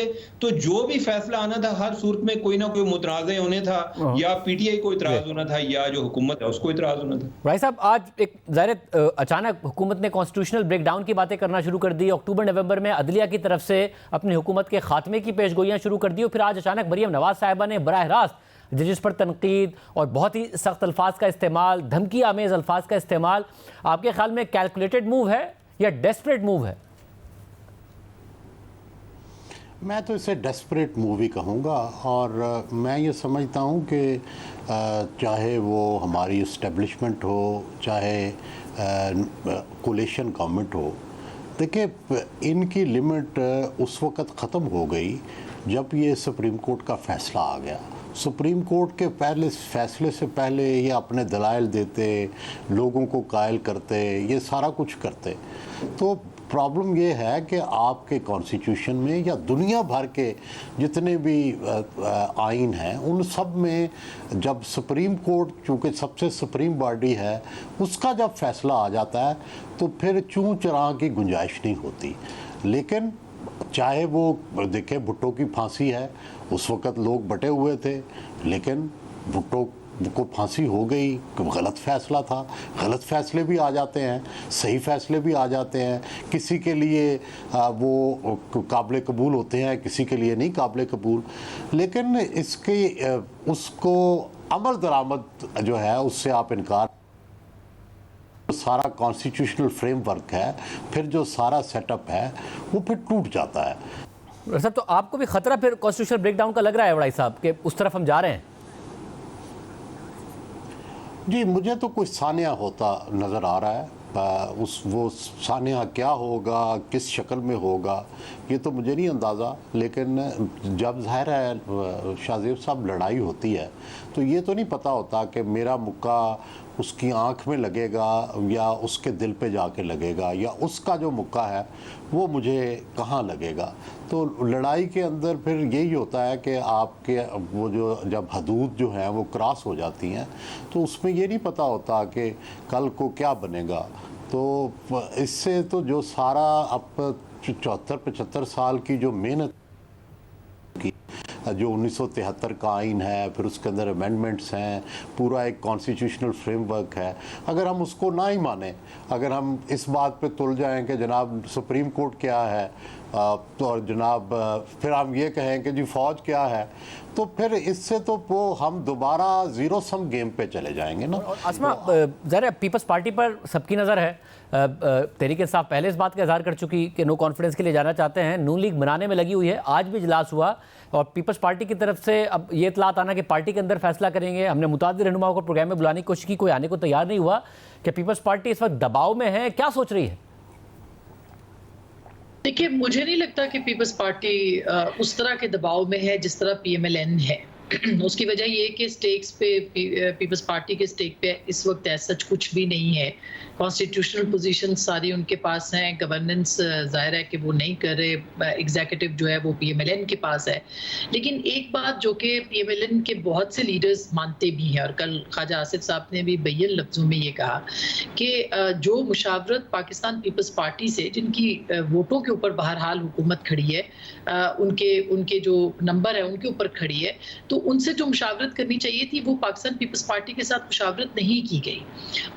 तो जो भी फैसला आना था हर सूरत में कोई ना कोई मुतराज़े होने था, या पीटीआई को इतराज़ होना था या जो हुकूमत है उसको इतराज़ होना था। भाई साहब, आज एक ज़ाहिर अचानक हुकूमत ने कॉन्स्टिट्यूशनल ब्रेकडाउन की बातें करना शुरू कर दी। अक्टूबर नवंबर में अदलिया की तरफ से अपनी हुकूमत के खात्मे की पेशगोइयाँ शुरू कर दी, और फिर आज अचानक मरियम नवाज साहिबा ने बराह रास्त जजेस पर तनकीद और बहुत ही सख्त अल्फाज का इस्तेमाल, धमकी आमेज़ अल्फाज का इस्तेमाल, आपके ख्याल में कैलकुलेटेड मूव है या डेस्परेट मूव है? मैं तो इसे डेस्परेट मूव ही कहूँगा, और मैं ये समझता हूँ कि चाहे वो हमारी इस्टेब्लिशमेंट हो, चाहे कोलिशन गवर्नमेंट हो, देखिए इनकी लिमिट उस वक़्त ख़त्म हो गई जब ये सुप्रीम कोर्ट का फ़ैसला आ गया। सुप्रीम कोर्ट के पहले फैसले से पहले ये अपने दलाइल देते, लोगों को कायल करते, ये सारा कुछ करते। तो प्रॉब्लम ये है कि आपके कॉन्स्टिट्यूशन में या दुनिया भर के जितने भी आइन हैं उन सब में जब सुप्रीम कोर्ट चूँकि सबसे सुप्रीम बॉडी है, उसका जब फैसला आ जाता है तो फिर चूँ चरां की गुंजाइश नहीं होती। लेकिन चाहे वो देखें, भुट्टो की फांसी है, उस वक़्त लोग बटे हुए थे, लेकिन भुट्टो को फांसी हो गई, गलत फैसला था। गलत फैसले भी आ जाते हैं, सही फैसले भी आ जाते हैं, किसी के लिए वो काबिल कबूल होते हैं, किसी के लिए नहीं काबिल कबूल। लेकिन इसके उसको अमल दरामद जो है उससे आप इनकार, सारा कॉन्स्टिट्यूशनल फ्रेमवर्क है, फिर जो सारा सेटअप है वो फिर टूट जाता है। सर, तो आपको भी खतरा फिर कॉन्स्टिट्यूशनल ब्रेकडाउन का लग रहा है वड़ाई साहब कि उस तरफ हम जा रहे हैं? जी, मुझे तो कोई सानिया होता नज़र आ रहा है। वो सानिया क्या होगा, किस शक्ल में होगा, ये तो मुझे नहीं अंदाज़ा। लेकिन जब ज़ाहिर है शाहज़ेब साहब लड़ाई होती है तो ये तो नहीं पता होता कि मेरा मुक्का उसकी आंख में लगेगा या उसके दिल पे जाके लगेगा, या उसका जो मुक्का है वो मुझे कहाँ लगेगा। तो लड़ाई के अंदर फिर यही होता है कि आपके वो जो जब हदूद जो हैं वो क्रॉस हो जाती हैं तो उसमें ये नहीं पता होता कि कल को क्या बनेगा। तो इससे तो जो सारा अब 74-75 साल की जो मेहनत की, जो 1973 का आइन है, फिर उसके अंदर अमेंडमेंट्स हैं, पूरा एक कॉन्स्टिट्यूशनल फ्रेमवर्क है, अगर हम उसको ना ही माने, अगर हम इस बात पे तुल जाएं कि जनाब सुप्रीम कोर्ट क्या है तो और जनाब फिर हम ये कहें कि जी फ़ौज क्या है, तो फिर इससे तो वो हम दोबारा ज़ीरो सम गेम पे चले जाएंगे ना। आसमा, ज़रा पीपल्स पार्टी पर सबकी नज़र है। तहरीक इंसाफ पहले इस बात का इजहार कर चुकी कि नो कॉन्फिडेंस के लिए जाना चाहते हैं। नून लीग बनाने में लगी हुई है। आज भी इजलास हुआ और पीपल्स पार्टी की तरफ से अब ये इतलात आना कि पार्टी के अंदर फैसला करेंगे। हमने मुतादिद रहनुमाओं को प्रोग्राम में बुलाने की कोशिश की, कोई आने को तैयार नहीं हुआ। कि पीपल्स पार्टी इस वक्त दबाव में है, क्या सोच रही है? देखिए, मुझे नहीं लगता कि पीपल्स पार्टी उस तरह के दबाव में है जिस तरह PMLN है। उसकी वजह ये कि स्टेक्स पे पीपल्स पार्टी के स्टेक पे इस वक्त ऐसा कुछ भी नहीं है। कॉन्स्टिट्यूशनल पोजीशन सारी उनके पास हैं, गवर्नेंस जाहिर है कि वो नहीं कर रहे, एग्जीक्यूटिव जो है वो PMLN के पास है। लेकिन एक बात जो कि PMLN के बहुत से लीडर्स मानते भी हैं, और कल ख्वाजा आसिफ साहब ने भी बय्यन लफ्जों में ये कहा कि जो मुशावरत पाकिस्तान पीपल्स पार्टी से, जिनकी वोटों के ऊपर बहरहाल हुकूमत खड़ी है, उनके जो नंबर है उनके ऊपर खड़ी है, तो उनसे जो मुशावरत करनी चाहिए थी वो पाकिस्तान पीपल्स पार्टी के साथ मुशावरत नहीं की गई।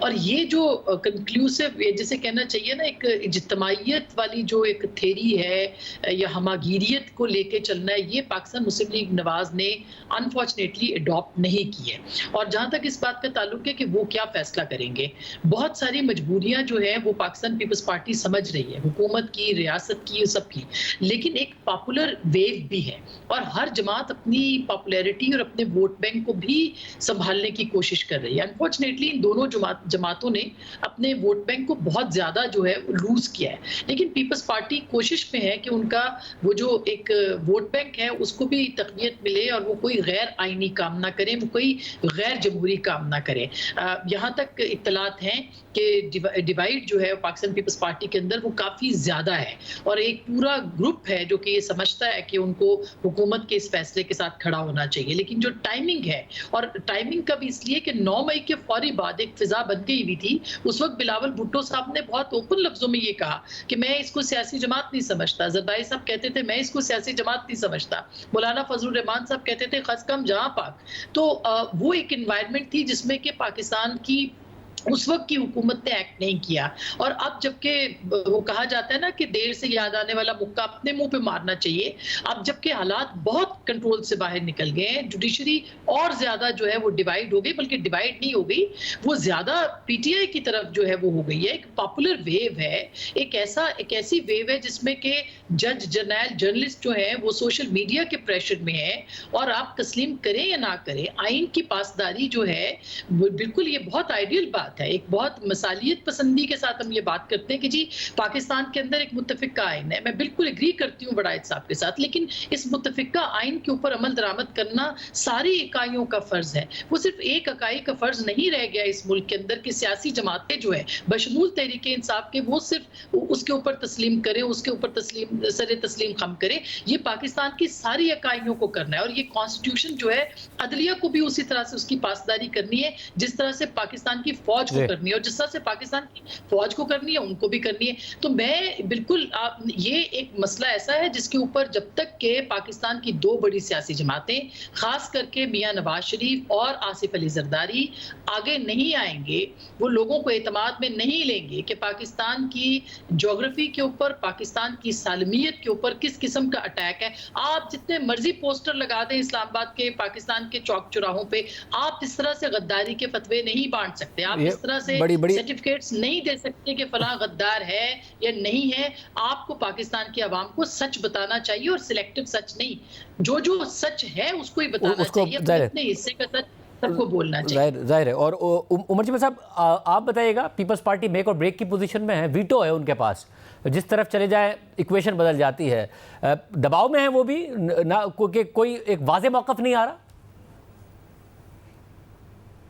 और ये जो कंक्लूसिव, जिसे कहना चाहिए ना, एक इज्तिमाइयत वाली जो एक थेरी है या हमागिरियत को लेके चलना है, ये पाकिस्तान मुस्लिम लीग नवाज ने अनफॉर्चुनेटली अडॉप्ट नहीं की है। और जहाँ तक इस बात का ताल्लुक है कि वो क्या फैसला करेंगे, बहुत सारी मजबूरियाँ जो है वो पाकिस्तान पीपल्स पार्टी समझ रही है, हुकूमत की, रियासत की, सबकी। लेकिन एक पॉपुलर वेव भी है और हर जमात अपनी पॉपुलैरिटी और अपने वोट बैंक को भी संभालने की कोशिश कर रही है। अनफॉर्चुनेटली इन दोनों जमातों ने अपने वोट बैंक को बहुत ज्यादा जो है लूज किया है। लेकिन पीपल्स पार्टी कोशिश में है कि उनका वो जो एक वोट बैंक है उसको भी तकवीयत मिले और वो कोई गैर आईनी काम ना करें, वो कोई गैर जमहूरी काम ना करें। यहाँ तक इत्तलात हैं कि डिवाइड जो है पाकिस्तान पीपल्स पार्टी के अंदर वो काफ़ी ज़्यादा है और एक पूरा ग्रुप है जो कि ये समझता है कि उनको हुकूमत के इस फैसले के साथ खड़ा होना चाहिए। लेकिन जो टाइमिंग है, और टाइमिंग का भी इसलिए कि 9 मई के फौरी बाद एक फिजा बन गई हुई थी। उस वक्त बिलावल भुट्टो साहब ने बहुत ओपन लफ्जों में ये कहा कि मैं इसको सियासी जमात नहीं समझता। जरदारी साहब कहते थे मैं इसको सियासी जमात नहीं समझता। मौलाना फजलुर रहमान साहब कहते थे खसकम जहां पाक। तो वो एक एनवायरनमेंट थी जिसमें कि पाकिस्तान की उस वक्त की हुकूमत ने एक्ट नहीं किया। और अब जबकि वो कहा जाता है ना कि देर से याद आने वाला मुक्का अपने मुंह पे मारना चाहिए, अब जबकि हालात बहुत कंट्रोल से बाहर निकल गए हैं, जुडिशरी और ज्यादा जो है वो डिवाइड हो गई, बल्कि डिवाइड नहीं हो गई, वो ज्यादा PTI की तरफ जो है वो हो गई है। एक पॉपुलर वेव है, एक ऐसी वेव है जिसमें कि जज, जर्नैल, जर्नलिस्ट जो है वो सोशल मीडिया के प्रेशर में है। और आप तस्लीम करें या ना करें, आइन की पासदारी जो है बिल्कुल ये बहुत आइडियल बात है। एक बहुत मसालियत पसंदी के साथ हम ये बात करते हैं कि जी पाकिस्तान के अंदर एक मुत्तफिका आइन है। मैं बिल्कुल एग्री करती हूँ वड़ायत साहब के साथ, लेकिन इस मुत्तफिका आइन के ऊपर अमल दरामद करना सारी इकाइयों का फर्ज है। वो सिर्फ एक इकाई का फर्ज नहीं रह गया इस मुल्क के अंदर कि सियासी जमातें जो है बशमूल तहरीक इंसाफ के वो सिर्फ उसके ऊपर तस्लीम करें, उसके ऊपर सरे तस्लीम खम करें। ये पाकिस्तान की सारी इकाइयों को करना है और ये कॉन्स्टिट्यूशन जो है अदलिया को भी उसी तरह से उसकी पासदारी करनी है जिस तरह से पाकिस्तान की फौज को करनी है, और जिस तरह से पाकिस्तान की फौज को करनी है उनको भी करनी है। तो मैं बिल्कुल ये एक मसला ऐसा है जिसके ऊपर जब तक के पाकिस्तान की दो बड़ी सियासी जमातें, खास करके मियां नवाज शरीफ और आसिफ अली जरदारी आगे नहीं आएंगे, वो लोगों को एतमाद में नहीं लेंगे कि पाकिस्तान की ज्योग्राफी के ऊपर, पाकिस्तान की सालमियत के ऊपर किस किस्म का अटैक है। आप जितने मर्जी पोस्टर लगा दें इस्लामाबाद के, पाकिस्तान के चौक चौराहों पे, आप इस तरह से गद्दारी के फतवे नहीं बांट सकते, आप इस तरह से सर्टिफिकेट्स नहीं दे सकते कि फलां गद्दार है या नहीं है। आपको पाकिस्तान की आवाम को सच बताना चाहिए, और सिलेक्टिव सच नहीं, जो सच है उसको ही बताना चाहिए, अपने हिस्से का सच सबको बोलना चाहिए। जाहिर है। और उमर जी साहब, आप बताइएगा, पीपल्स पार्टी मेक और ब्रेक की पोजीशन में है, वीटो है उनके पास, जिस तरफ चले जाए इक्वेशन बदल जाती है, दबाव में है वो भी ना, कोई एक वाज़ेह मौक़िफ़ नहीं आ रहा।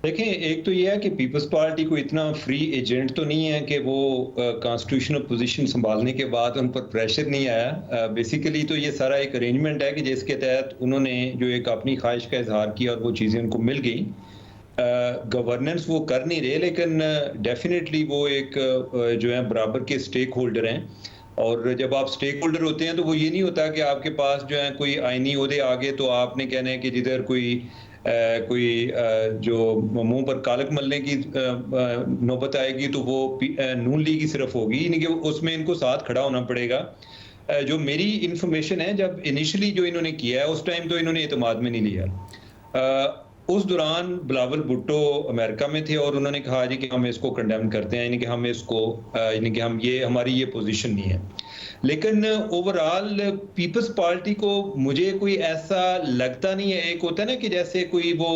देखें, एक तो ये है कि पीपल्स पार्टी को इतना फ्री एजेंट तो नहीं है कि वो कॉन्स्टिट्यूशनल पोजीशन संभालने के बाद उन पर प्रेशर नहीं आया। बेसिकली तो ये सारा एक अरेंजमेंट है कि जिसके तहत उन्होंने जो एक अपनी ख्वाहिश का इजहार किया और वो चीज़ें उनको मिल गई। गवर्नेंस वो कर नहीं रहे, लेकिन डेफिनेटली वो एक जो है बराबर के स्टेक होल्डर हैं। और जब आप स्टेक होल्डर होते हैं तो वो ये नहीं होता कि आपके पास जो है कोई आईनी ओहदे आगे तो आपने कहना है कि जिधर कोई जो मुंह पर कालक मलने की नौबत आएगी तो वो नून लीग ही सिर्फ होगी, यानी कि उसमें इनको साथ खड़ा होना पड़ेगा। जो मेरी इंफॉर्मेशन है, जब इनिशियली जो इन्होंने किया है उस टाइम तो इन्होंने एतमाद में नहीं लिया। उस दौरान बिलावल भुट्टो अमेरिका में थे और उन्होंने कहा जी कि हम इसको कंडेम करते हैं, यानी कि हम इसको यानी कि हम ये हमारी ये पोजीशन नहीं है। लेकिन ओवरऑल पीपल्स पार्टी को मुझे कोई ऐसा लगता नहीं है। एक होता है ना कि जैसे कोई वो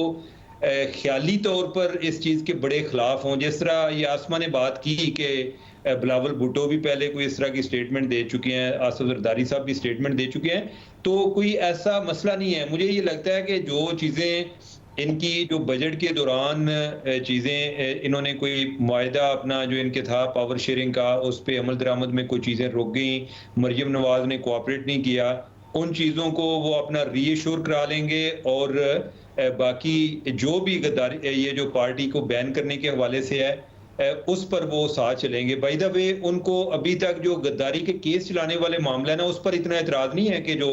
ख्याली तौर पर इस चीज़ के बड़े खिलाफ हों, जिस तरह ये आसमा ने बात की कि बिलावल भुट्टो भी पहले कोई इस तरह की स्टेटमेंट दे चुके हैं, आसिफ जरदारी साहब भी स्टेटमेंट दे चुके हैं, तो कोई ऐसा मसला नहीं है। मुझे ये लगता है कि जो चीज़ें इनकी जो बजट के दौरान चीज़ें इन्होंने कोई मुआहदा अपना जो इनके था पावर शेयरिंग का, उस पर अमल दरामद में कोई चीज़ें रुक गई, मरियम नवाज ने कोऑपरेट नहीं किया, उन चीज़ों को वो अपना रीएश्योर करा लेंगे। और बाकी जो भी गद्दारी ये जो पार्टी को बैन करने के हवाले से है उस पर वो साथ चलेंगे। बाय द वे, उनको अभी तक जो गद्दारी के केस चलाने वाले मामला है ना, उस पर इतना एतराज़ नहीं है कि जो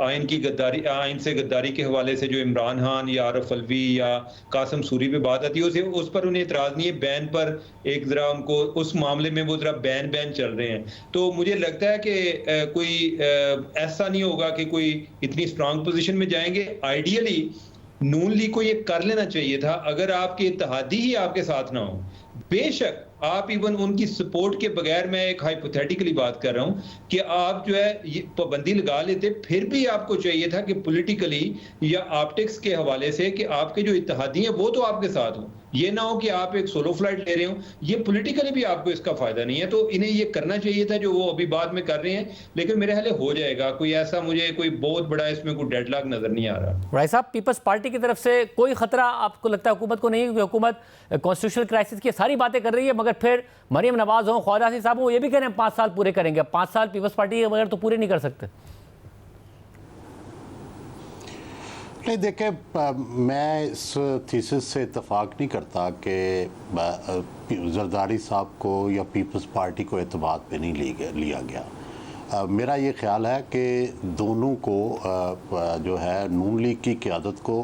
आइन की गद्दारी, आइन से गद्दारी के हवाले से जो इमरान खान या आरफ अलवी या कासिम सूरी पे बात आती है उस पर उन्हें एतराज़ नहीं है। बैन पर एक ज़रा उनको उस मामले में वो ज़रा बैन चल रहे हैं। तो मुझे लगता है कि कोई ऐसा नहीं होगा कि कोई इतनी स्ट्रांग पोजीशन में जाएंगे। आइडियली नून लीग को ये कर लेना चाहिए था, अगर आपके इत्तेहादी ही आपके साथ ना हो, बेशक आप इवन उनकी सपोर्ट के बगैर, मैं एक हाइपोथेटिकली बात कर रहा हूं कि आप जो है ये पाबंदी लगा लेते, फिर भी आपको चाहिए था कि पॉलिटिकली या ऑप्टिक्स के हवाले से कि आपके जो इत्तेहादी हैं वो तो आपके साथ हो। ये ना हो कि आप एक सोलो फ्लाइट ले रहे हो, ये पॉलिटिकली भी आपको इसका फायदा नहीं है। तो इन्हें ये करना चाहिए था जो वो अभी बाद में कर रहे हैं, लेकिन मेरे ख्याल हो जाएगा। कोई ऐसा मुझे कोई बहुत बड़ा इसमें कोई डेडलॉक नजर नहीं आ रहा। राय साहब, पीपल्स पार्टी की तरफ से कोई खतरा आपको लगता है हुकूमत को नहीं है? क्योंकि हुकूमत कॉन्स्टिट्यूशनल क्राइसिस की सारी बातें कर रही है, मगर फिर मरियम नवाज हो, ख्वाजा आसिफ साहब हो, ये भी कह रहे हैं 5 साल पूरे करेंगे। 5 साल पीपल्स पार्टी के बगैर तो पूरे नहीं कर सकते। नहीं, देखें, मैं इस थीसिस से इत्तेफाक नहीं करता कि जरदारी साहब को या पीपल्स पार्टी को एतमाद पे नहीं लिया गया। मेरा ये ख्याल है कि दोनों को जो है नून लीग की क़यादत को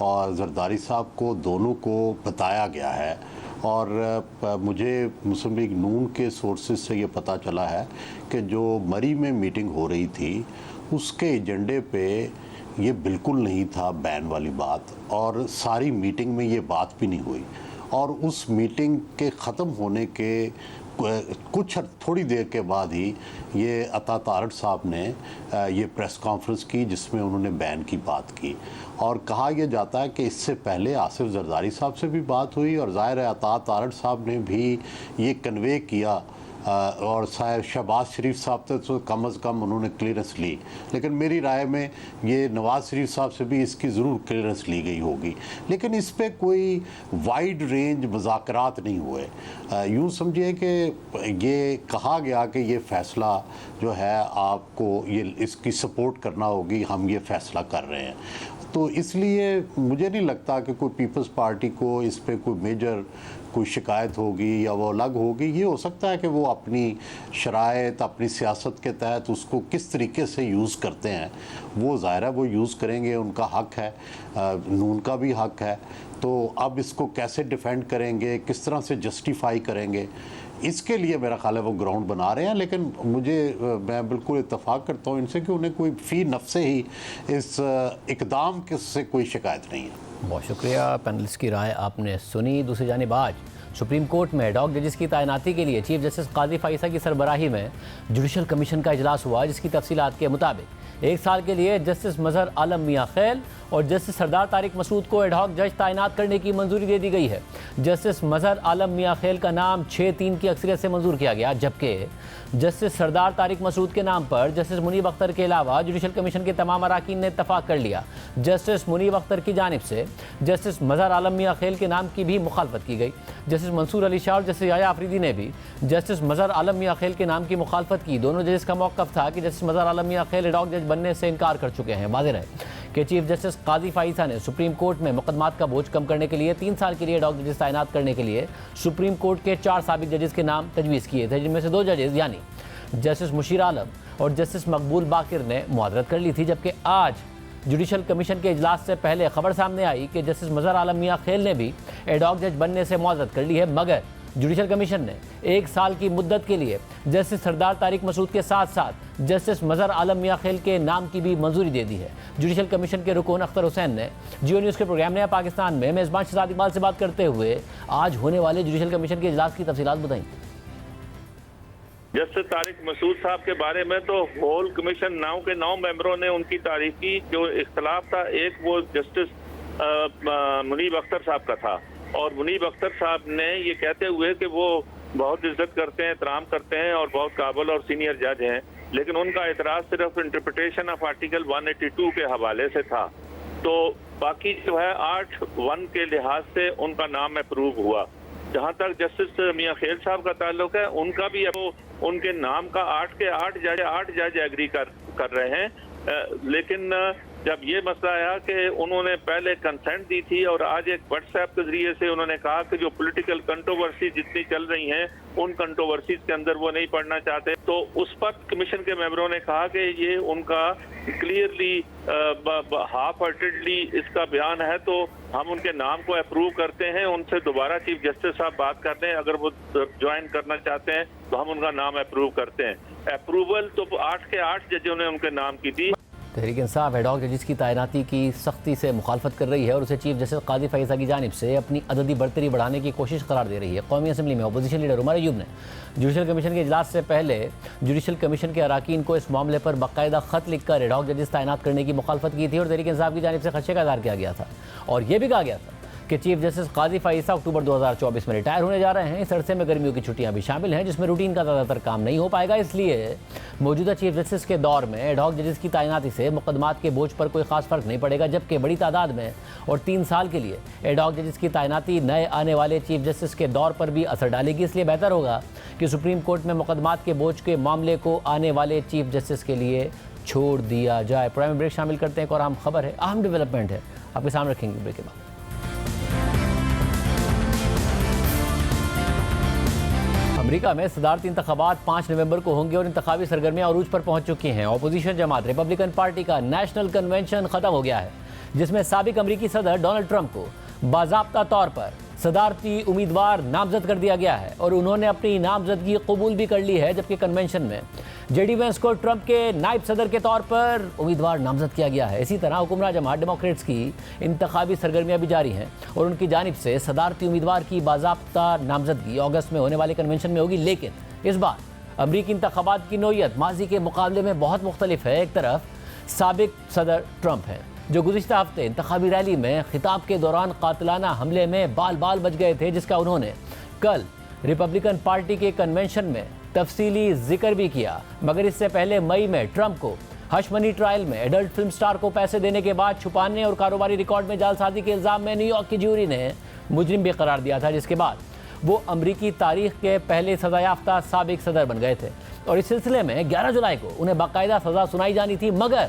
और जरदारी साहब को, दोनों को बताया गया है। और मुझे मुस्लिम लीग नून के सोर्सेज से ये पता चला है कि जो मरी में मीटिंग हो रही थी उसके एजेंडे पे ये बिल्कुल नहीं था बैन वाली बात, और सारी मीटिंग में ये बात भी नहीं हुई। और उस मीटिंग के ख़त्म होने के कुछ थोड़ी देर के बाद ही ये अता तारड़ साहब ने ये प्रेस कॉन्फ्रेंस की जिसमें उन्होंने बैन की बात की। और कहा यह जाता है कि इससे पहले आसिफ जरदारी साहब से भी बात हुई, और ज़ाहिर है अता तारड़ साहब ने भी ये कन्वे किया, और शायद शहबाज शरीफ साहब तो कम अज़ कम उन्होंने क्लियरेंस ली। लेकिन मेरी राय में ये नवाज़ शरीफ साहब से भी इसकी ज़रूर क्लियरेंस ली गई होगी, लेकिन इस पर कोई वाइड रेंज मुज़ाकरात नहीं हुए। यूँ समझिए कि ये कहा गया कि ये फ़ैसला जो है आपको ये इसकी सपोर्ट करना होगी, हम ये फ़ैसला कर रहे हैं। तो इसलिए मुझे नहीं लगता कि कोई पीपल्स पार्टी को इस पर कोई मेजर कोई शिकायत होगी या वो अलग होगी, ये हो सकता है कि वो अपनी शराइत, अपनी सियासत के तहत उसको किस तरीके से यूज़ करते हैं, वो ज़ाहिर है वो यूज़ करेंगे, उनका हक है, नून का भी हक है। तो अब इसको कैसे डिफेंड करेंगे, किस तरह से जस्टिफाई करेंगे, इसके लिए मेरा ख्याल है वो ग्राउंड बना रहे हैं। लेकिन मैं बिल्कुल इत्तफाक करता हूँ इनसे कि उन्हें कोई फ़ी नफ्स से ही इस इकदाम से कोई शिकायत नहीं है। बहुत शुक्रिया। पैनलिस्ट की राय आपने सुनी। दूसरी जानिब आज सुप्रीम कोर्ट में एडहॉक जजेस की तैनाती के लिए चीफ जस्टिस काजी फाइसा की सरबराही में जुडिशल कमीशन का इजलास हुआ, जिसकी तफसीलात के मुताबिक 1 साल के लिए जस्टिस मजहर आलम मियां खैल और जस्टिस सरदार तारिक मसूद को एडहॉक जज तैनात करने की मंजूरी दे दी गई है। जस्टिस मजहर आलम मियां खैल का नाम 6-3 की अक्सरियत से मंजूर किया गया, जबकि जस्टिस सरदार तारिक मसूद के नाम पर जस्टिस मुनीब अख्तर के अलावा जुडिशल कमीशन के तमाम अराकीन ने इत्तफाक कर लिया। जस्टिस मुनीब अख्तर की जानिब से जस्टिस मजहर आलम मियां खैल के नाम की भी मुखालफत की गई। जस्टिस मंसूर अली शाह और जस्टिस याया आफरीदी ने भी जस्टिस मजहर आलम मियां खैल के नाम की मुखालफत की। दोनों जजेस का मौक़िफ़ था कि जस्टिस मजहर आलम मियां खैल एडहॉक जज बनने से इनकार कर चुके हैं। वाज़ेह रहे कि चीफ जस्टिस काजी फाइसा ने सुप्रीम कोर्ट में मुकदमात का बोझ कम करने के लिए 3 साल के लिए एडहॉक जजेस तैनात करने के लिए सुप्रीम कोर्ट के 4 साबिक जजेस के नाम तजवीज़ किए थे, जिनमें से 2 जजेस यानी जस्टिस मुशीर आलम और जस्टिस मकबूल बाकिर ने मुआदरत कर ली थी। जबकि आज जुडिशल कमीशन के इजलास से पहले खबर सामने आई कि जस्टिस मजहर आलम मियां खैल ने भी एडहॉक जज बनने से मुआदरत कर ली है, मगर जुडिशल कमीशन ने 1 साल की मुद्दत के लिए जस्टिस सरदार तारिक मसूद के साथ साथ जस्टिस मजहर आलम मियां खैल के नाम की भी मंजूरी दे दी है। जुडिशल कमीशन के रुकन अख्तर हुसैन ने जियो न्यूज़ के प्रोग्राम नया पाकिस्तान में मेज़बान शहजाद इकबाल से बात करते हुए आज होने वाले जुडिशल कमीशन के इजलास की तफसीलात बताई। जस्टिस तारिक मसूद साहब के बारे में तो होल कमीशन 9 के 9 मेंबरों ने उनकी तारीफ की। जो इख्तलाफ था, एक वो जस्टिस मुनीब अख्तर साहब का था, और मुनीब अख्तर साहब ने ये कहते हुए कि वो बहुत इज्जत करते हैं, एहतराम करते हैं और बहुत काबिल और सीनियर जज हैं, लेकिन उनका एतराज़ सिर्फ इंटरप्रिटेशन ऑफ आर्टिकल 182 के हवाले से था। तो बाकी जो है 8(1) के लिहाज से उनका नाम अप्रूव हुआ। जहाँ तक जस्टिस मियां खैल साहब का ताल्लुक है, उनका भी अब उनके नाम का 8 के 8 जज एग्री कर रहे हैं। लेकिन जब ये मसला आया कि उन्होंने पहले कंसेंट दी थी और आज एक व्हाट्सएप के जरिए से उन्होंने कहा कि जो पॉलिटिकल कंट्रोवर्सी जितनी चल रही हैं उन कंट्रोवर्सीज के अंदर वो नहीं पढ़ना चाहते, तो उस पर कमीशन के मेंबरों ने कहा कि ये उनका क्लियरली हाफ हार्टेडली इसका बयान है, तो हम उनके नाम को अप्रूव करते हैं। उनसे दोबारा चीफ जस्टिस साहब बात करते हैं, अगर वो ज्वाइन करना चाहते हैं तो हम उनका नाम अप्रूव करते हैं। अप्रूवल तो 8 के 8 जजों ने उनके नाम की दी। तहरीक इंसाफ एडहॉक जजिस की तैनाती की सख्ती से मुखालफत कर रही है और उसे चीफ जस्टिस काजी फाइसा की जानिब से अपनी अददी बढ़तरी बढ़ाने की कोशिश करार दे रही है। कौमी असम्बली में अपोजिशन लीडर उमर अयूब ने जुडिशल कमीशन के इजलास से पहले जुडिशल कमीशन के अराकीन को इस मामले पर बाकायदा ख़त लिखकर एडहॉक जजिस तैनात करने की मुखालफत की थी और तहरीक इंसाफ की जानिब से खदशे का इज़हार किया गया था और यह भी कहा गया था कि चीफ जस्टिस काजी फाइसा अक्टूबर 2024 में रिटायर होने जा रहे हैं। इस अरसे में गर्मियों की छुट्टियां भी शामिल हैं, जिसमें रूटीन का ज़्यादातर काम नहीं हो पाएगा। इसलिए मौजूदा चीफ जस्टिस के दौर में एडहॉक जजेस की तैनाती से मुकदमात के बोझ पर कोई खास फर्क नहीं पड़ेगा, जबकि बड़ी तादाद में और 3 साल के लिए एडहॉक जजेस की तैनाती नए आने वाले चीफ जस्टिस के दौर पर भी असर डालेगी। इसलिए बेहतर होगा कि सुप्रीम कोर्ट में मुकदमात के बोझ के मामले को आने वाले चीफ जस्टिस के लिए छोड़ दिया जाए। प्राइम ब्रेक शामिल करते हैं। एक और अहम खबर है, अहम डेवलपमेंट है, आपके सामने रखेंगे ब्रेक के बाद। अमेरिका में सदारती इंतखाबात 5 नवंबर को होंगे और इंतखाबी सरगर्मियां अरूज पर पहुंच चुकी हैं। अपोजिशन जमात रिपब्लिकन पार्टी का नेशनल कन्वेंशन खत्म हो गया है, जिसमें साबिक अमरीकी सदर डोनाल्ड ट्रंप को बाज़ाब्ता तौर पर सदारती उम्मीदवार नामजद कर दिया गया है और उन्होंने अपनी नामजदगी कबूल भी कर ली है। जबकि कन्वेंशन में जेडी वेंस को ट्रंप के नायब सदर के तौर पर उम्मीदवार नामजद किया गया है। इसी तरह हुक्मरान जमात डेमोक्रेट्स की इंतखाबी सरगर्मियां भी जारी हैं और उनकी जानिब से सदारती उम्मीदवार की बाज़ाब्ता नामजदगी अगस्त में होने वाले कन्वेंशन में होगी। लेकिन इस बार अमरीकी इंतखाबात की नोयत माजी के मुकाबले में बहुत मुख्तलिफ है। एक तरफ साबिक सदर ट्रंप हैं, जो गुज़िश्ता हफ्ते इंतखाबी रैली में खिताब के दौरान कातिलाना हमले में बाल बाल बच गए थे, जिसका उन्होंने कल रिपब्लिकन पार्टी के कन्वेंशन में तफसीली जिक्र भी किया। मगर इससे पहले मई में ट्रंप को हश मनी ट्रायल में एडल्ट फिल्म स्टार को पैसे देने के बाद छुपाने और कारोबारी रिकॉर्ड में जालसाजी के इल्ज़ाम में न्यूयॉर्क की ज्यूरी ने मुजरिम भी करार दिया था, जिसके बाद वो अमरीकी तारीख के पहले सज़ा याफ्ता साबिक सदर बन गए थे और इस सिलसिले में 11 जुलाई को उन्हें बाकायदा सज़ा सुनाई जानी थी। मगर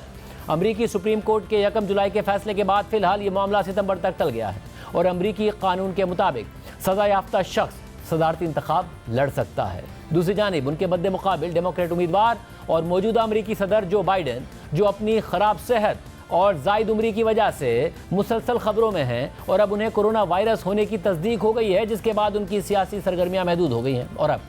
अमरीकी सुप्रीम कोर्ट के 1 जुलाई के फैसले के बाद फिलहाल ये मामला सितंबर तक टल गया है और अमरीकी कानून के मुताबिक सजा याफ्ता शख्स सदारती इंतखाब लड़ सकता है। दूसरी जानिब उनके मद्दे मुकाबिल डेमोक्रेट उम्मीदवार और मौजूदा अमरीकी सदर जो बाइडेन, जो अपनी खराब सेहत और जायद उम्री की वजह से मुसलसल खबरों में हैं और अब उन्हें कोरोना वायरस होने की तस्दीक हो गई है, जिसके बाद उनकी सियासी सरगर्मियां महदूद हो गई हैं और अब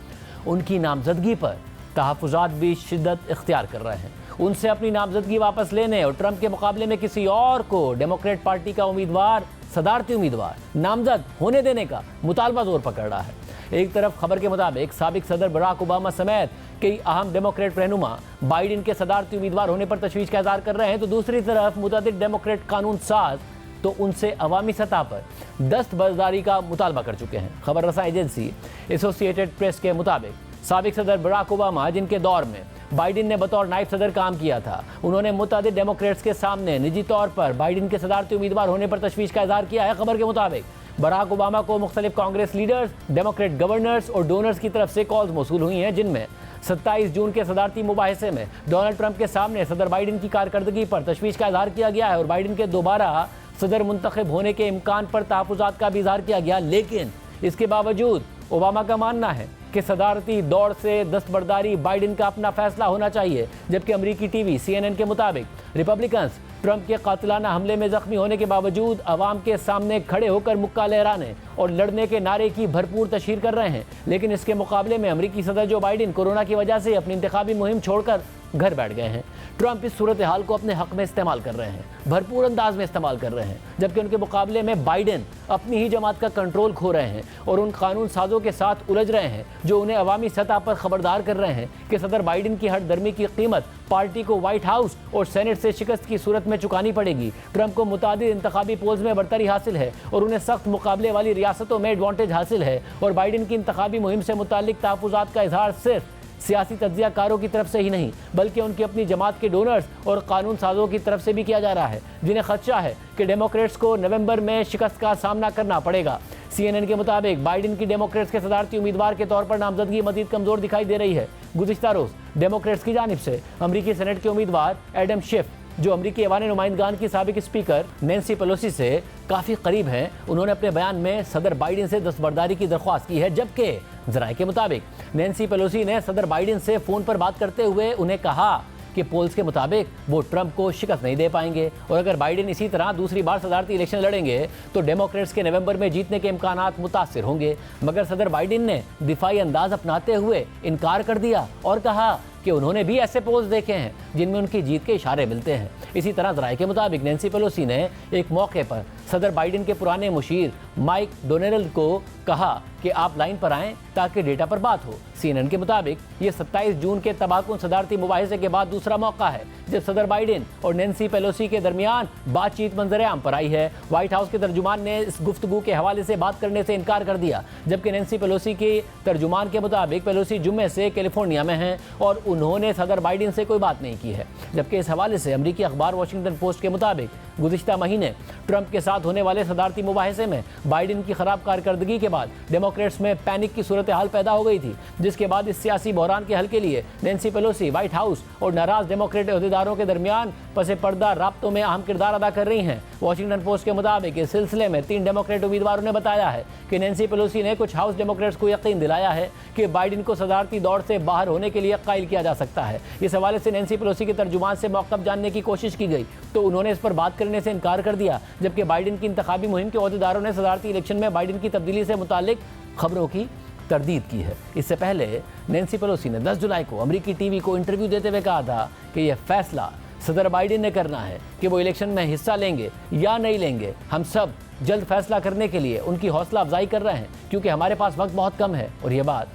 उनकी नामजदगी पर तहफ़्फ़ुज़ात भी शिद्दत इख्तियार कर रहे हैं। उनसे अपनी नामजदगी वापस लेने और ट्रंप के मुकाबले में किसी और को डेमोक्रेट पार्टी का उम्मीदवार, सदारती उम्मीदवार नामजद होने देने का मुतालबा जोर पकड़ रहा है। एक तरफ खबर के मुताबिक साबिक सदर बराक ओबामा समेत कई अहम डेमोक्रेट रहनुमा बाइडेन के सदारती उम्मीदवार होने पर तशवीश का इज़हार कर रहे हैं, तो दूसरी तरफ मुतअद्दिद डेमोक्रेट कानून साज तो उनसे अवामी सतह पर दस्तबरदारी का मुतालबा कर चुके हैं। खबर रसा एजेंसी एसोसिएटेड प्रेस के मुताबिक साबिक सदर बराक ओबामा, जिनके दौर में बाइडेन ने बतौर नायब सदर काम किया था, उन्होंने मुतअद्दिद डेमोक्रेट्स के सामने निजी तौर पर बाइडेन के सदारती उम्मीदवार होने पर तशवीश का इज़हार किया है। खबर के मुताबिक बराक ओबामा को मुख्तलिफ कांग्रेस लीडर्स, डेमोक्रेट गवर्नर्स और डोनर्स की तरफ से कॉल्स मौसूल हुई हैं, जिनमें 27 जून के सदारती मुबाहिसे में डोनाल्ड ट्रंप के सामने सदर बाइडेन की कारकर्दगी पर तशवीश का इज़हार किया गया है और बाइडेन के दोबारा सदर मुंतखब होने के इम्कान पर तहफ़्फ़ुज़ात का भी इज़हार किया गया। लेकिन इसके बावजूद ओबामा का मानना है कि सदारती दौड़ से दस्तबरदारी बाइडेन का अपना फैसला होना चाहिए, जबकि अमरीकी टीवी CNN के मुताबिक रिपब्लिकन्स ट्रंप के कातिलाना हमले में जख्मी होने के बावजूद अवाम के सामने खड़े होकर मुक्का लहराने और लड़ने के नारे की भरपूर तशहीर कर रहे हैं। लेकिन इसके मुकाबले में अमरीकी सदर जो बाइडेन कोरोना की वजह से अपनी इंतखाबी मुहिम छोड़कर घर बैठ गए हैं। ट्रंप इस सूरत हाल को अपने हक में इस्तेमाल कर रहे हैं, भरपूर अंदाज में इस्तेमाल कर रहे हैं, जबकि उनके मुकाबले में बाइडेन अपनी ही जमात का कंट्रोल खो रहे हैं और उन कानून साजों के साथ उलझ रहे हैं जो उन्हें अवामी सतह पर खबरदार कर रहे हैं कि सदर बाइडेन की हठधर्मी की कीमत पार्टी को व्हाइट हाउस और सेनेट से शिकस्त की सूरत में चुकानी पड़ेगी। ट्रंप को मुतादिद इंतखाबी पोल्स में बढ़तरी हासिल है और उन्हें सख्त मुकाबले वाली रियासतों में एडवांटेज हासिल है और बाइडेन की इंतखाबी मुहिम से मुताल्लिक तहफ़्फ़ुज़ात का इजहार सिर्फ सियासी तज्ज़ियाकारों की तरफ से ही नहीं बल्कि उनकी अपनी जमात के डोनर्स और कानून साजों की तरफ से भी किया जा रहा है, जिन्हें खदशा है कि डेमोक्रेट्स को नवंबर में शिकस्त का सामना करना पड़ेगा। CNN के मुताबिक बाइडेन की डेमोक्रेट्स के सदारती उम्मीदवार के तौर पर नामजदगी मजीद कमजोर दिखाई दे रही है। गुज़िश्ता रोज़ डेमोक्रेट्स की जानिब से अमरीकी सेनेट के उम्मीदवार एडम शिफ, जो अमरीकी ऐवान नुमाइंदगान की साबिक स्पीकर नैन्सी पेलोसी से काफ़ी करीब हैं, उन्होंने अपने बयान में सदर बाइडेन से दस्तबरदारी की दरख्वास्त की है। जबकि ज़राए के मुताबिक नैन्सी पेलोसी ने सदर बाइडेन से फ़ोन पर बात करते हुए उन्हें कहा कि पोल्स के मुताबिक वो ट्रंप को शिकस्त नहीं दे पाएंगे और अगर बाइडेन इसी तरह दूसरी बार सदारती इलेक्शन लड़ेंगे तो डेमोक्रेट्स के नवंबर में जीतने के इम्कानात मुतासिर होंगे। मगर सदर बाइडेन ने दिफाई अंदाज अपनाते हुए इनकार कर दिया और कहा कि उन्होंने भी ऐसे पोल्स देखे हैं जिनमें उनकी जीत के इशारे मिलते हैं। इसी तरह ज़राए के मुताबिक नैन्सी पेलोसी ने एक मौके पर सदर बाइडेन के पुराने मुशीर माइक डोनेरल को कहा कि आप लाइन पर आएँ ताकि डेटा पर बात हो। CNN के मुताबिक ये 27 जून के तबाहकुन सदारती मुबाहिसे के बाद दूसरा मौका है जब सदर बाइडेन और नैन्सी पेलोसी के दरमियान बातचीत मंजर-ए-आम पर आई है। व्हाइट हाउस के तर्जुमान ने इस गुफ्तगू के हवाले से बात करने से इनकार कर दिया, जबकि नैन्सी पेलोसी के तर्जुमान के मुताबिक पेलोसी जुम्मे से कैलिफोर्निया में हैं और उन्होंने सदर बाइडेन से कोई बात नहीं की है। जबकि इस हवाले से अमरीकी अखबार वॉशिंगटन पोस्ट के मुताबिक गुज़िश्ता महीने ट्रंप के साथ होने वाले सदारती मुबाहिसे में बाइडेन की खराब कारकर्दगी के बाद डेमोक्रेट्स में पैनिक की सूरत हाल पैदा हो गई थी, जिसके बाद इस सियासी बहरान के हल के लिए नैन्सी पेलोसी व्हाइट हाउस और नाराज डेमोक्रेट अहदेदारों के दरमियान पसे पर्दा राब्तों में अहम किरदार अदा कर रही हैं। वॉशिंगटन पोस्ट के मुताबिक इस सिलसिले में 3 डेमोक्रेट उम्मीदवारों ने बताया है कि नैन्सी पेलोसी ने कुछ हाउस डेमोक्रेट्स को यकीन दिलाया है कि बाइडेन को सदारती दौड़ से बाहर होने के लिए कायल किया जा सकता है। इस हवाले से नैन्सी पेलोसी के तर्जुमान से मौक़िफ़ जानने की कोशिश की गई तो उन्होंने इस पर बात करने से इनकार कर दिया, जबकि बाइडेन की इंतखाबी मुहिम के अहदेदारों ने सदारती इलेक्शन में बाइडेन की तब्दीली से मुताल्लिक खबरों की तरदीद की है। इससे पहले नैन्सी पेलोसी ने 10 जुलाई को अमरीकी टीवी को इंटरव्यू देते हुए कहा था कि यह फैसला सदर बाइडेन ने करना है कि वो इलेक्शन में हिस्सा लेंगे या नहीं लेंगे। हम सब जल्द फैसला करने के लिए उनकी हौसला अफजाई कर रहे हैं क्योंकि हमारे पास वक्त बहुत कम है। और यह बात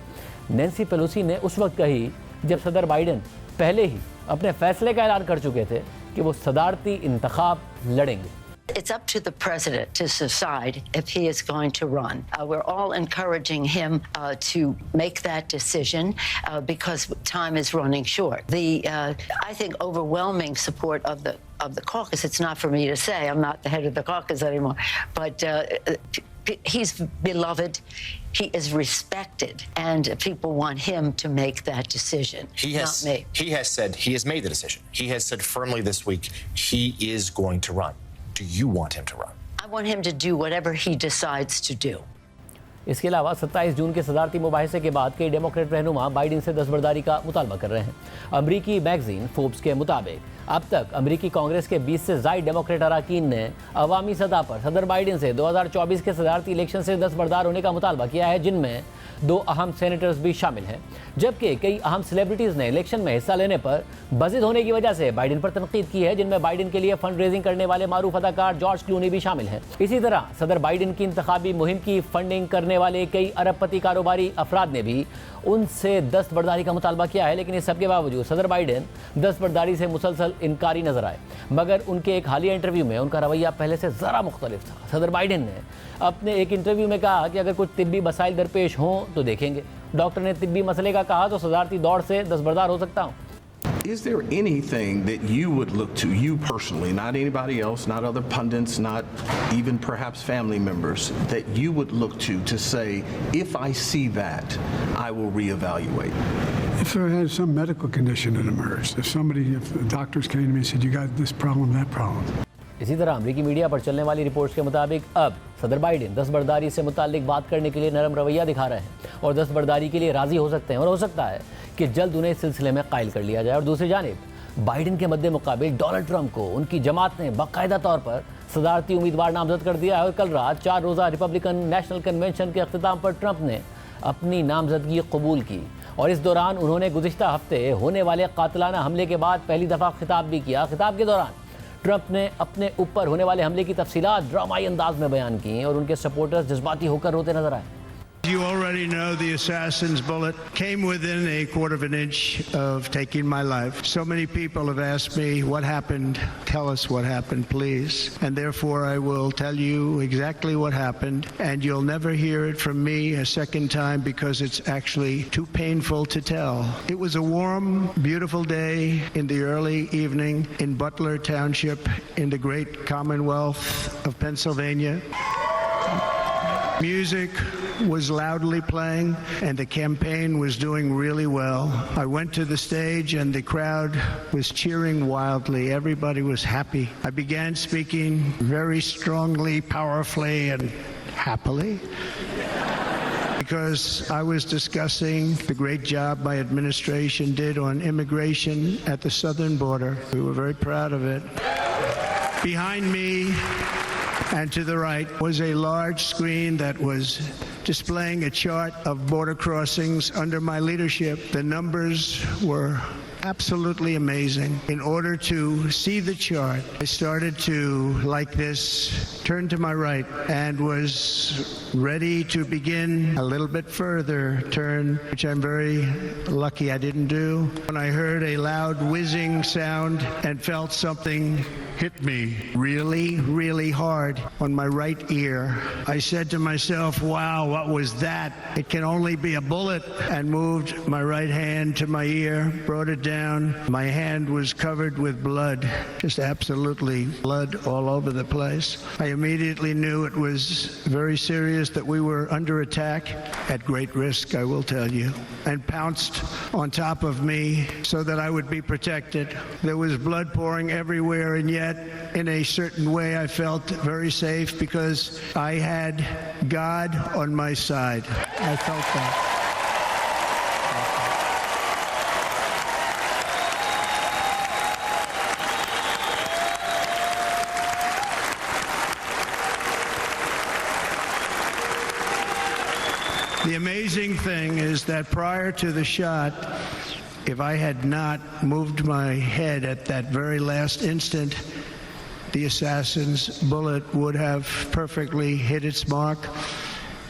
नैन्सी पेलोसी ने उस वक्त कही जब सदर बाइडेन पहले ही अपने फैसले का ऐलान कर चुके थे कि वो सदारती इंतखाब लड़ेंगे। It's up to the president to decide if he is going to run. We're all encouraging him to make that decision because time is running short. I think, overwhelming support of the caucus. It's not for me to say. I'm not the head of the caucus anymore. But he's beloved. He is respected, and people want him to make that decision. Not me. He has said he has made the decision. He has said firmly this week he is going to run. Do you want him to run? I want him to do whatever he decides to do. इसके अलावा 27 जून के सदारती मुबाहिसे के बाद कई Democrat रहनुमा Biden से दस्तबरदारी का मुतालबा कर रहे हैं। अमरीकी मैगजीन फोर्ब्स के मुताबिक अब तक अमरीकी कांग्रेस के 20 से ज़ायद डेमोक्रेट अरकान ने अवामी सतह पर सदर बाइडेन से 2024 के सदारती इलेक्शन से दस्तबरदार होने का मुतालबा किया है, जिनमें 2 अहम सेनेटर्स भी शामिल हैं। जबकि कई अहम सेलिब्रिटीज़ ने इलेक्शन में हिस्सा लेने पर बज़िद होने की वजह से बाइडेन पर तनकीद की है, जिनमें बाइडेन के लिए फंड रेजिंग करने वाले मारूफ अदाकार जॉर्ज क्लूनी भी शामिल हैं। इसी तरह सदर बाइडेन की इंतखाबी मुहिम की फंडिंग करने वाले कई अरबपति कारोबारी अफराद ने भी उनसे दस्तबरदारी का मुतालबा किया है, लेकिन इस सब के बावजूद सदर बाइडेन दस्तबरदारी से मुसलसल इनकारी नजर आए। मगर उनके एक हालिया इंटरव्यू में उनका रवैया पहले से ज़रा मुख्तलिफ था। सदर बाइडेन ने अपने एक इंटरव्यू में कहा कि अगर कुछ तिब्बी मसाइल दरपेश हों तो देखेंगे। डॉक्टर ने तिब्बी मसले का कहा तो सदारती दौड़ से दस्तबरदार हो सकता हूँ। Is there anything that you would look to, you personally, not anybody else, not other pundits, not even perhaps family members, that you would look to say, if I see that, I will reevaluate? If there had some medical condition that emerged, if the doctors came to me and said, you got this problem, that problem. इसी तरह अमरीकी media पर चलने वाली reports के मुताबिक अब सदर बाइडेन दस्तबरदारी से मुताल्लिक बात करने के लिए नरम रवैया दिखा रहे हैं और दस्तबरदारी के लिए राजी हो सकते हैं, और हो सकता है कि जल्द उन्हें इस सिलसिले में कायल कर लिया जाए। और दूसरी जानिब बाइडेन के मद्दे मुकाबिल डोनाल्ड ट्रंप को उनकी जमात ने बाकायदा तौर पर सदारती उम्मीदवार नामजद कर दिया है, और कल रात 4 रोज़ा रिपब्लिकन नेशनल कन्वेंशन के अख्तिताम पर ट्रंप ने अपनी नामजदगी कबूल की। और इस दौरान उन्होंने गुज़िश्ता हफ्ते होने वाले कातिलाना हमले के बाद पहली दफ़ा खिताब भी किया। खिताब के दौरान ट्रंप ने अपने ऊपर होने वाले हमले की तफसीलात ड्रामाई अंदाज में बयान की और उनके सपोर्टर्स जज्बाती होकर रोते नजर आए। You already know the assassin's bullet came within a quarter of an inch of taking my life. So many people have asked me what happened. Tell us what happened, please. And therefore I will tell you exactly what happened, and you'll never hear it from me a second time because it's actually too painful to tell. It was a warm, beautiful day in the early evening in Butler Township in the great Commonwealth of Pennsylvania. Music was loudly playing and the campaign was doing really well. I went to the stage and the crowd was cheering wildly. Everybody was happy. I began speaking very strongly, powerfully, and happily because I was discussing the great job my administration did on immigration at the southern border. We were very proud of it. Behind me and to the right was a large screen that was displaying a chart of border crossings under my leadership. The numbers were absolutely amazing. In order to see the chart, I started to, like this, turn to my right and was ready to begin a little bit further turn, which I'm very lucky I didn't do. When I heard a loud whizzing sound and felt something hit me really, really hard on my right ear, I said to myself, wow, what was that? It can only be a bullet, and moved my right hand to my ear, brought it down. My hand was covered with blood, just absolutely blood all over the place. I immediately knew it was very serious, that we were under attack, at great risk, I will tell you, and pounced on top of me so that I would be protected. There was blood pouring everywhere, and yet in a certain way I felt very safe because I had God on my side. I felt that. The amazing thing is that prior to the shot, if I had not moved my head at that very last instant, the assassin's bullet would have perfectly hit its mark,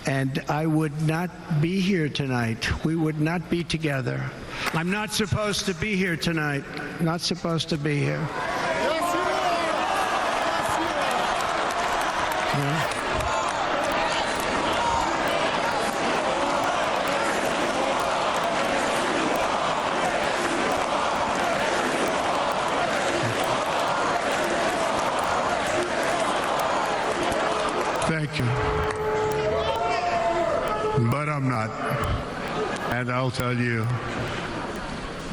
and I would not be here tonight. We would not be together. I'm not supposed to be here tonight. Not supposed to be here. Yes, you are. Yes, you are. Yeah. Thank you. But I'm not. And I'll tell you,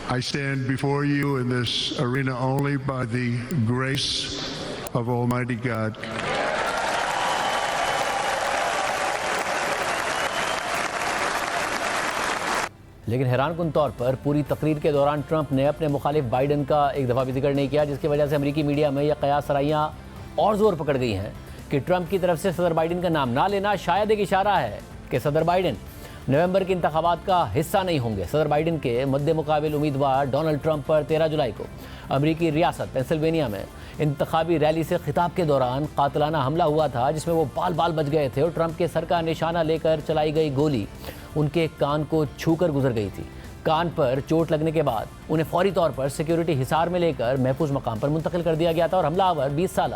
I stand before you in this arena only by the grace of Almighty God. लेकिन हैरानकुन तौर पर पूरी तकरीर के दौरान Trump ने अपने मुखालिफ बाइडन का एक दफ़ा भी जिक्र नहीं किया, जिसकी वजह से अमेरिकी मीडिया में यह कयास सराइयाँ और ज़ोर पकड़ गई हैं कि ट्रंप की तरफ से सदर बाइडन का नाम ना लेना शायद एक इशारा है कि सदर बाइडन नवंबर के इंतखाबात का हिस्सा नहीं होंगे। सदर बाइडन के मद्दे मुकाबिल उम्मीदवार डोनाल्ड ट्रंप पर 13 जुलाई को अमेरिकी रियासत पेंसिल्वेनिया में इंतखाबी रैली से खिताब के दौरान कातलाना हमला हुआ था, जिसमें वो बाल बाल बच गए थे और ट्रंप के सर का निशाना लेकर चलाई गई गोली उनके कान को छूकर गुजर गई थी। कान पर चोट लगने के बाद उन्हें फौरी तौर पर सिक्योरिटी हिसार में लेकर महफूज मकाम पर मुंतकिल कर दिया गया था और हमलावर 20 साल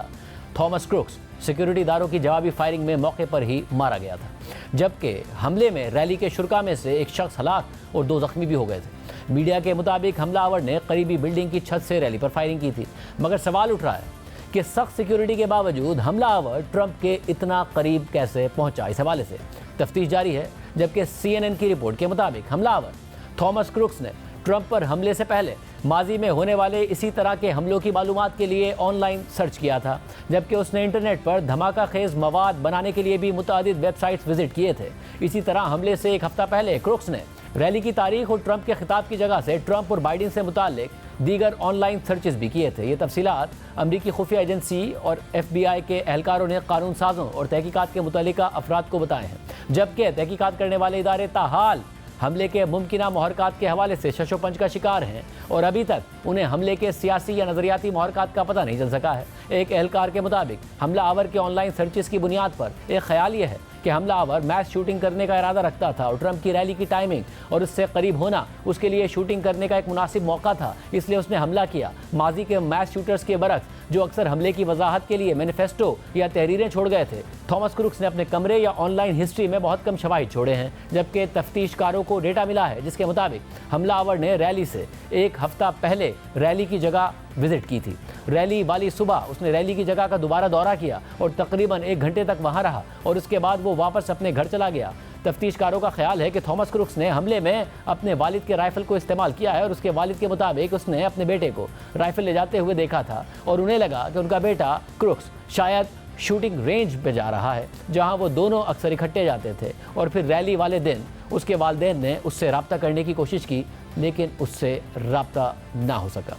थॉमस क्रुक्स सिक्योरिटी दारों की जवाबी फायरिंग में मौके पर ही मारा गया था, जबकि हमले में रैली के शुरा में से एक शख्स हलाक और 2 जख्मी भी हो गए थे। मीडिया के मुताबिक हमलावर ने करीबी बिल्डिंग की छत से रैली पर फायरिंग की थी, मगर सवाल उठ रहा है कि सख्त सिक्योरिटी के बावजूद हमलावर ट्रंप के इतना करीब कैसे पहुंचा। इस हवाले से तफ्तीश जारी है, जबकि CNN की रिपोर्ट के मुताबिक हमलावर थॉमस क्रुक्स ने ट्रंप पर हमले से पहले माजी में होने वाले इसी तरह के हमलों की मालूमात के लिए ऑनलाइन सर्च किया था, जबकि उसने इंटरनेट पर धमाका खेज मवाद बनाने के लिए भी मुतादिद वेबसाइट्स विजिट किए थे। इसी तरह हमले से एक हफ्ता पहले क्रुक्स ने रैली की तारीख और ट्रंप के खिताब की जगह से ट्रंप और बाइडन से मुताल्लिक दीगर ऑनलाइन सर्चेस भी किए थे। ये तफसीलात अमरीकी खुफिया एजेंसी और FBI के एहलकारों ने कानून साजों और तहकीकात के मुतल्लिका अफराद को बताए हैं, जबकि तहकीकात करने वाले इदारे ताहाल हमले के मुमकिना मुहरकात के हवाले से शशोपंच का शिकार हैं और अभी तक उन्हें हमले के सियासी या नज़रियाती मुहरकात का पता नहीं चल सका है। एक एहलकार के मुताबिक हमला आवर के ऑनलाइन सर्चिस की बुनियाद पर एक ख्याल यह है कि हमला आवर मैच शूटिंग करने का इरादा रखता था और ट्रंप की रैली की टाइमिंग और उससे करीब होना उसके लिए शूटिंग करने का एक मुनासिब मौका था, इसलिए उसने हमला किया। माजी के मैच शूटर्स के बरक्स जो अक्सर हमले की वजाहत के लिए मैनिफेस्टो या तहरीरें छोड़ गए थे, थॉमस क्रुक्स ने अपने कमरे या ऑनलाइन हिस्ट्री में बहुत कम शवाहिद छोड़े हैं, जबकि तफ्तीशकारों को डेटा मिला है जिसके मुताबिक हमलावर ने रैली से एक हफ्ता पहले रैली की जगह विजिट की थी। रैली वाली सुबह उसने रैली की जगह का दोबारा दौरा किया और तकरीबन 1 घंटे तक वहां रहा और उसके बाद वो वापस अपने घर चला गया। तफ्तीशकारों का ख्याल है कि थॉमस क्रुक्स ने हमले में अपने वालिद के राइफल को इस्तेमाल किया है और उसके वालिद के मुताबिक उसने अपने बेटे को राइफल ले जाते हुए देखा था और उन्हें लगा कि उनका बेटा क्रुक्स शायद शूटिंग रेंज पे जा रहा है, जहां वो दोनों अक्सर इकट्ठे जाते थे। और फिर रैली वाले दिन उसके वालिदैन ने उससे रब्ता करने की कोशिश की, लेकिन उससे रब्ता ना हो सका।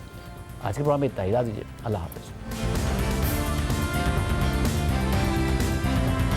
आज के प्रोग्राम में इतना ही, इजाज़त दीजिए। अल्लाह हाफ़िज़।